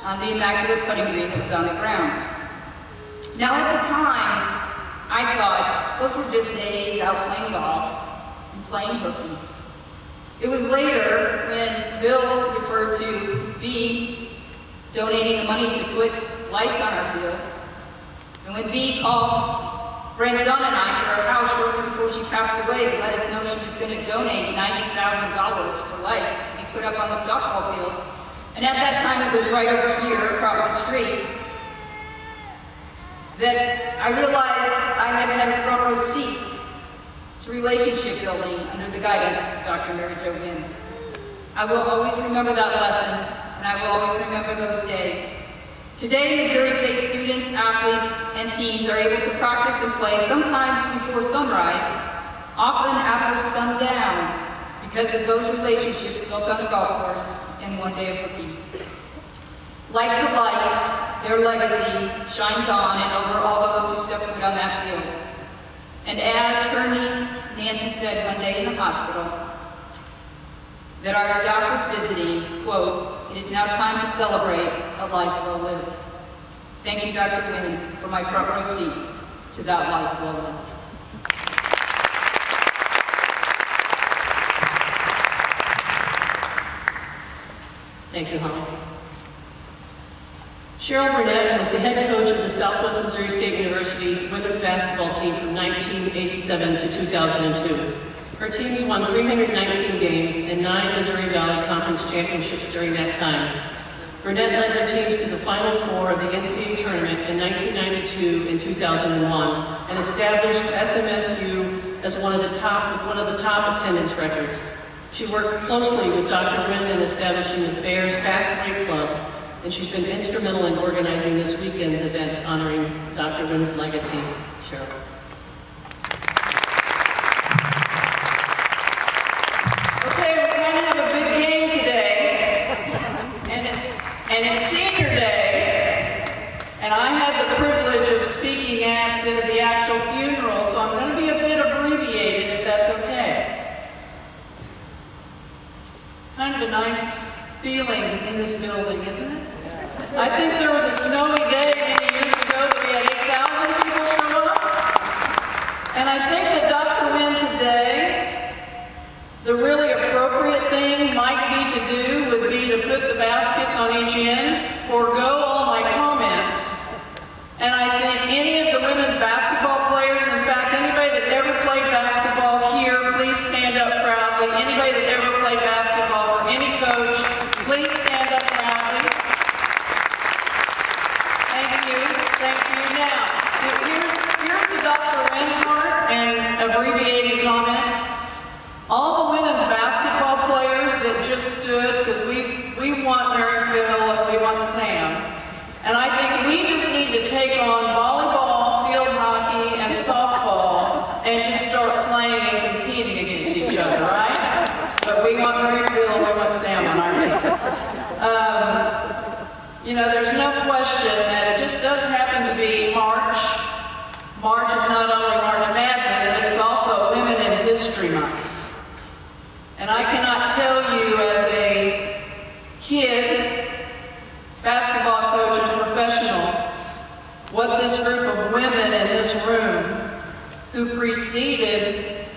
on the immaculate putting green that was on the grounds. Now, at the time, I thought those were just days out playing golf and playing hooky. It was later when Bill referred to B donating the money to put lights on our field, and when B called Brent Dunn and I to her house shortly before she passed away to let us know she was going to donate $90,000 for lights to be put up on the softball field, and at that time it was right over here across the street. that I realized I had a front row seat to relationship building under the guidance of Dr. Mary Jo Wynn. I will always remember that lesson, and I will always remember those days. Today, Missouri State students, athletes, and teams are able to practice and play sometimes before sunrise, often after sundown, because of those relationships built on a golf course in one day of hooking. Like the lights, their legacy shines on and over all those who step foot on that field. And as her niece Nancy said one day in the hospital, that our staff was visiting, quote, "It is now time to celebrate a life well lived." Thank you, Dr. Wynn, for my front row seat to that life well lived. Thank you, Holly. Cheryl Burnett was the head coach of the Southwest Missouri State University women's basketball team from 1987 to 2002. Her teams won 319 games and 9 Missouri Valley Conference championships during that time. Burnett led her teams to the Final Four of the NCAA tournament in 1992 and 2001, and established SMSU as one of the top attendance records. She worked closely with Dr. Wynn in establishing the Bears Fast Break Club, and she's been instrumental in organizing this weekend's events honoring Dr. Wynn's legacy. Cheryl. Okay, we're going to have a big game today, and it's senior day, and I had the privilege of speaking at the actual funeral, so I'm going to be a bit abbreviated if that's okay. Kind of a nice feeling in this building, isn't it? I think there was a snowy day many years ago that we had 8,000 people show up. And I think that Dr. Wynn today, the really appropriate thing might be to do would be to put the baskets on each end, forego all my comments. And I think any of the women's basketball players, in fact, anybody that ever played basketball here, please stand up proudly. Anybody that ever played basketball, or any coach, please stand up proudly. Thank you. Now, here's the Dr. Wynn part and abbreviated comments. All the women's basketball players that just stood, because we want Mary Phil and we want Sam. And I think we just need to take on volleyball, field hockey, and softball and just start playing and competing against each other, right? But we want Mary Phil and we want Sam on our team. You know, there's no question that it just does happen to be March. March is not only March Madness, but it's also Women in History Month. And I cannot tell you as a kid, basketball coach and professional, what this group of women in this room who preceded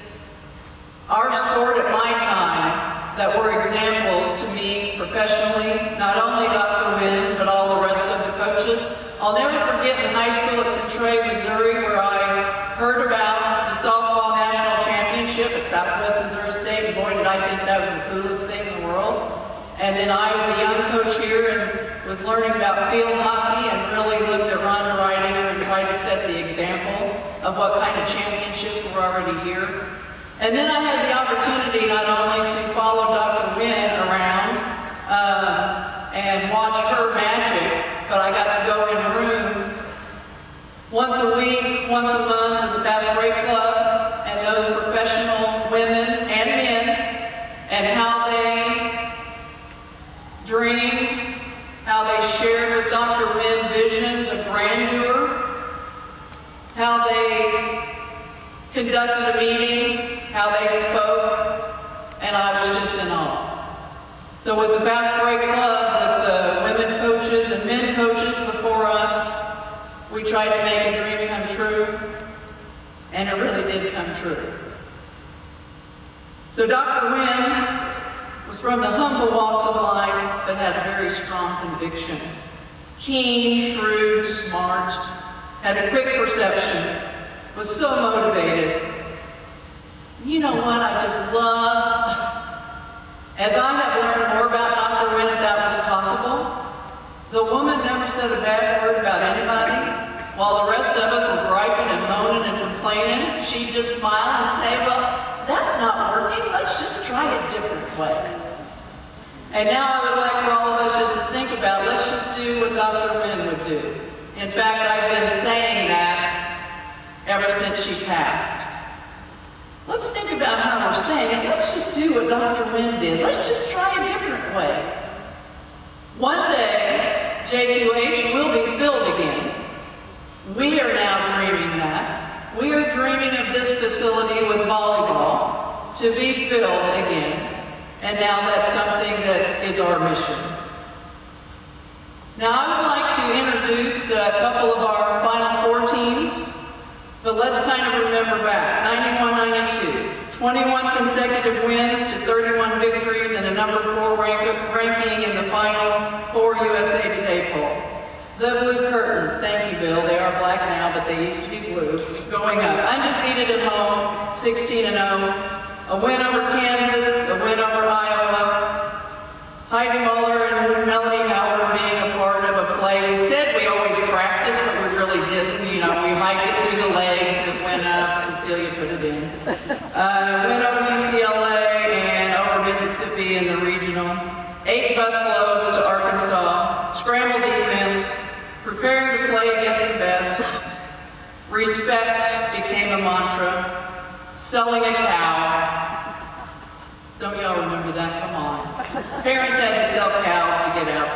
our sport at my time, that were examples to me professionally, not only Dr. Wynn, but all the rest of the coaches. I'll never forget in high school at Centrae, Missouri, where I heard about the softball national championship at Southwest Missouri State, and boy, did I think that was the coolest thing in the world. And then I was a young coach here and was learning about field hockey and really looked at Rhonda Reidinger and tried to set the example of what kind of championships were already here. And then I had the opportunity not only to follow Dr. Wynn around and watch her magic, but I got to go in rooms once a week, once a month at the Fast Break Club, and those professional women and men, and how they dreamed, how they shared with Dr. Wynn visions of grandeur, how they conducted a meeting, how they spoke, and I was just in awe. So with the Fast Break Club, with the women coaches and men coaches before us, we tried to make a dream come true, and it really did come true. So Dr. Wynn was from the humble walks of life, but had a very strong conviction. Keen, shrewd, smart, had a quick perception, was so motivated. You know what I just love? As I have learned more about Dr. Wynn, if that was possible, the woman never said a bad word about anybody. while the rest of us were griping and moaning and complaining, she'd just smile and say, well, that's not working, let's just try a different way. And now I would like for all of us just to think about, let's just do what Dr. Wynn would do. In fact, I've been saying that ever since she passed. Let's think about how we're saying it. Let's just do what Dr. Wynn did. Let's just try a different way. One day, JQH will be filled again. We are now dreaming that. We are dreaming of this facility with volleyball to be filled again. And now that's something that is our mission. Now I would like to introduce a couple of our Final Four teams, but let's kind of remember back. 91-92, 21 consecutive wins to 31 victories and a number 4 ranking in the Final Four USA Today poll. The Blue Curtains, thank you, Bill. They are black now, but they used to be blue. Going up, undefeated at home, 16-0. A win over Kansas, a win over Iowa. Heidi Muller and Melody Howard being a part of a play. We said we always practiced, but we really didn't. You know, we hiked it through the legs, it went up, Cecilia put it in. Win over UCLA and over Mississippi in the regional. 8 bus loads to Arkansas. Scramble defense. Preparing to play against the best. Respect became a mantra. Selling a cow. Don't y'all remember that? Come on. Parents had to sell cows to get out.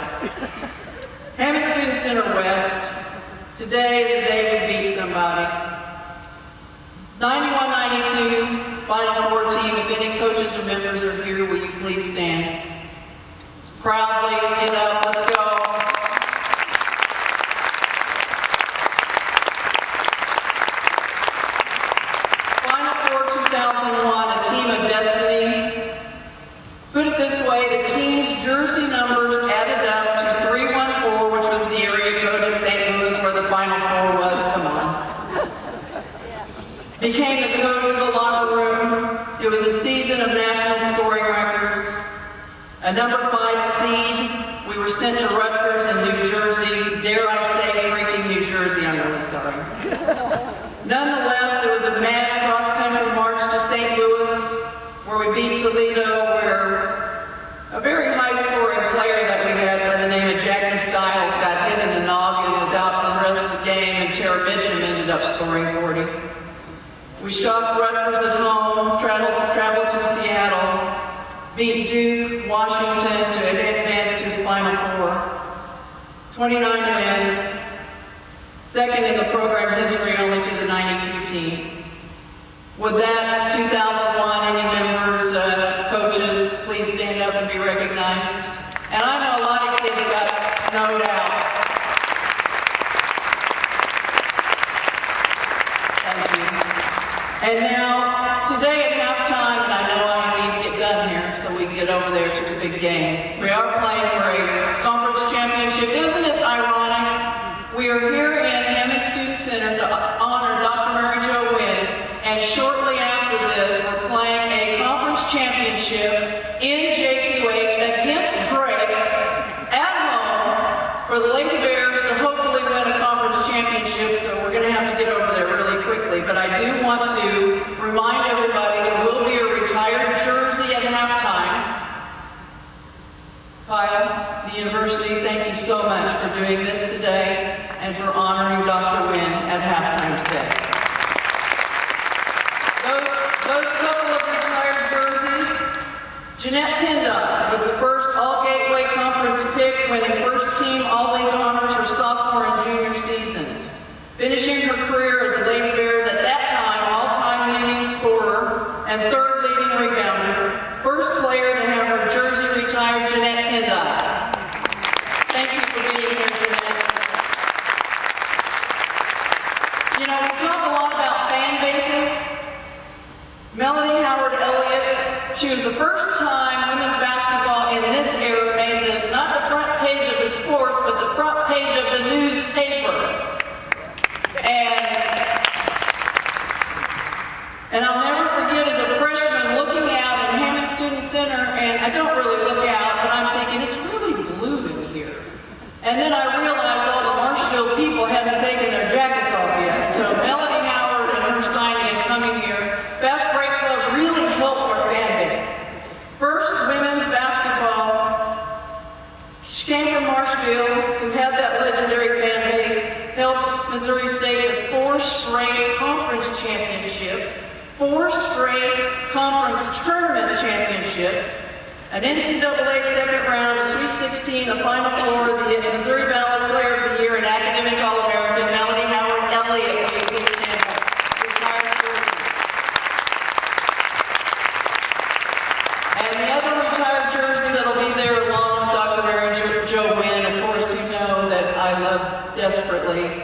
Hammond Student Center West. Today is the day we beat somebody. 91-92, Final Four team. If any coaches or members are here, will you please stand? Proudly, get up, let's go. Final Four 2001, a team of destiny. Put it this way, the team's jersey numbers added up to 314, which was the area code in St. Louis where the Final Four was, come on. Became the code to the locker room. It was a season of national scoring records. A number 5 seed, we were sent to Rutgers in New Jersey. Dare I say, freaking New Jersey, I'm really sorry. Nonetheless, it was a mad cross-country march to St. Louis, where we beat Toledo, where a very high-scoring player that we had by the name of Jackie Stiles got hit in the noggin, was out for the rest of the game, and Tara Mitchum ended up scoring 40. We shocked Rutgers at home, traveled to Seattle, beat Duke, Washington to advance to the Final Four. 29 wins, second in the program history only to the 92 team. With that, 2001, any members, coaches, please stand up and be recognized. And I know a lot of kids got snowed out. Thank you. And now, today at halftime, and I know I need to get done here so we can get over there to the big game. We are playing for a conference championship. Isn't it ironic? We are here in Hammond Student Center to honor Dr. Mary Jo Wynn, and shortly after this, we're playing a conference championship in JQH against Drake at home for the Lady Bears to hopefully win a conference championship, so we're going to have to get over there really quickly. But I do want to remind everybody there will be a retired jersey at halftime. Kyle, the university, thank you so much for doing this today and for honoring Dr. Wynn at halftime today. Those couple of retired jerseys, Jeanette Tendai was the first All-Gateway Conference pick, winning first team All-League honors her sophomore and junior seasons. Finishing her career as a Lady Bears at that time all-time leading scorer and third leading rebounder, first player to have her jersey retired, Jeanette Tendai. Thank you for being here, Jeanette. You know, we talk a lot about fan bases. Melody Howard Elliott, she was the first time women's basketball in this era made not the front page of the sports, but the front page of the newspaper. And I'll never forget as a freshman looking out in Hammond Student Center, and I don't really look out, but I'm thinking, it's really blue in here. And then I realized all the Marshfield people hadn't taken their jackets Marshfield, who had that legendary fan base, helped Missouri State to 4 straight conference championships, 4 straight conference tournament championships, an NCAA second round, a Sweet 16, a Final Four, the Missouri Valley Player of the Year, and Academic All-American, Melanie Howard Elliott, who's a good example, retired jersey. And the other retired jersey that'll be there along with Dr. Mary Jo Wynn, of course, you know that I love desperately.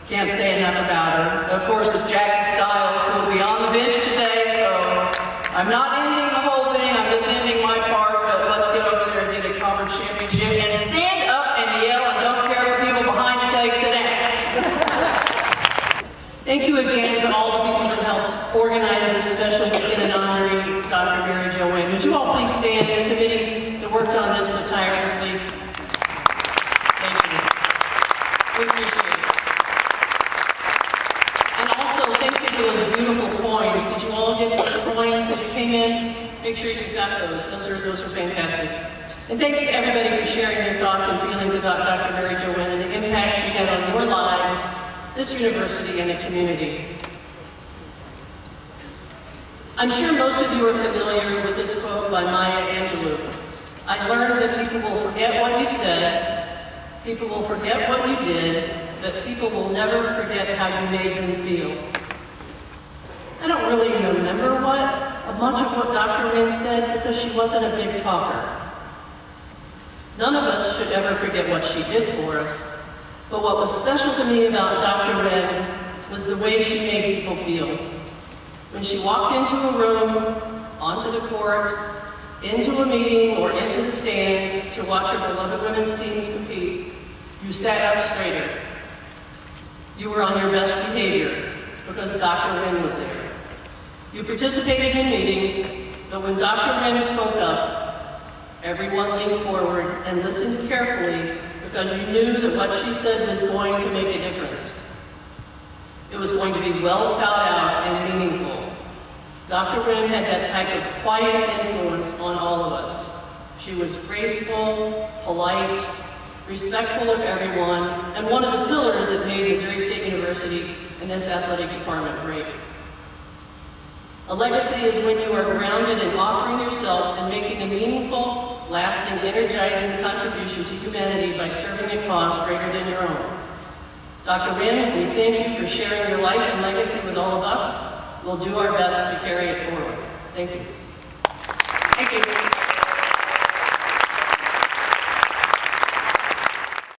Can't say enough about her. Of course, it's Jackie Stiles, who will be on the bench today, so I'm not ending the whole thing, I'm just ending my part, but let's get over there and get a conference championship and stand up and yell and don't care if the people behind you tell you sit down. Thank you again to all the people that helped organize this special weekend in honoring Dr. Mary Jo Wynn. Would you all please stand? The committee that worked on this so tirelessly. Thank you. We appreciate it. And also, thank you for those beautiful coins. Did you all get those coins as you came in? Make sure you've got those. Those are fantastic. And thanks to everybody for sharing their thoughts and feelings about Dr. Mary Jo Wynn and the impact she had on your lives, this university, and the community. I'm sure most of you are familiar with this quote by Maya Angelou. I learned that people will forget what you said, people will forget what you did, but people will never forget how you made them feel. I don't really remember much of what Dr. Wynn said because she wasn't a big talker. None of us should ever forget what she did for us, but what was special to me about Dr. Wynn was the way she made people feel. When she walked into a room, onto the court, into a meeting, or into the stands to watch her beloved women's teams compete, you sat up straighter. You were on your best behavior because Dr. Wynn was there. You participated in meetings, but when Dr. Wynn spoke up, everyone leaned forward and listened carefully because you knew that what she said was going to make a difference. It was going to be well thought out and meaningful. Dr. Wynn had that type of quiet influence on all of us. She was graceful, polite, respectful of everyone, and one of the pillars that made Missouri State University and this athletic department great. A legacy is when you are grounded in offering yourself and making a meaningful, lasting, energizing contribution to humanity by serving a cause greater than your own. Dr. Wynn, we thank you for sharing your life and legacy with all of us. We'll do our best to carry it forward. Thank you.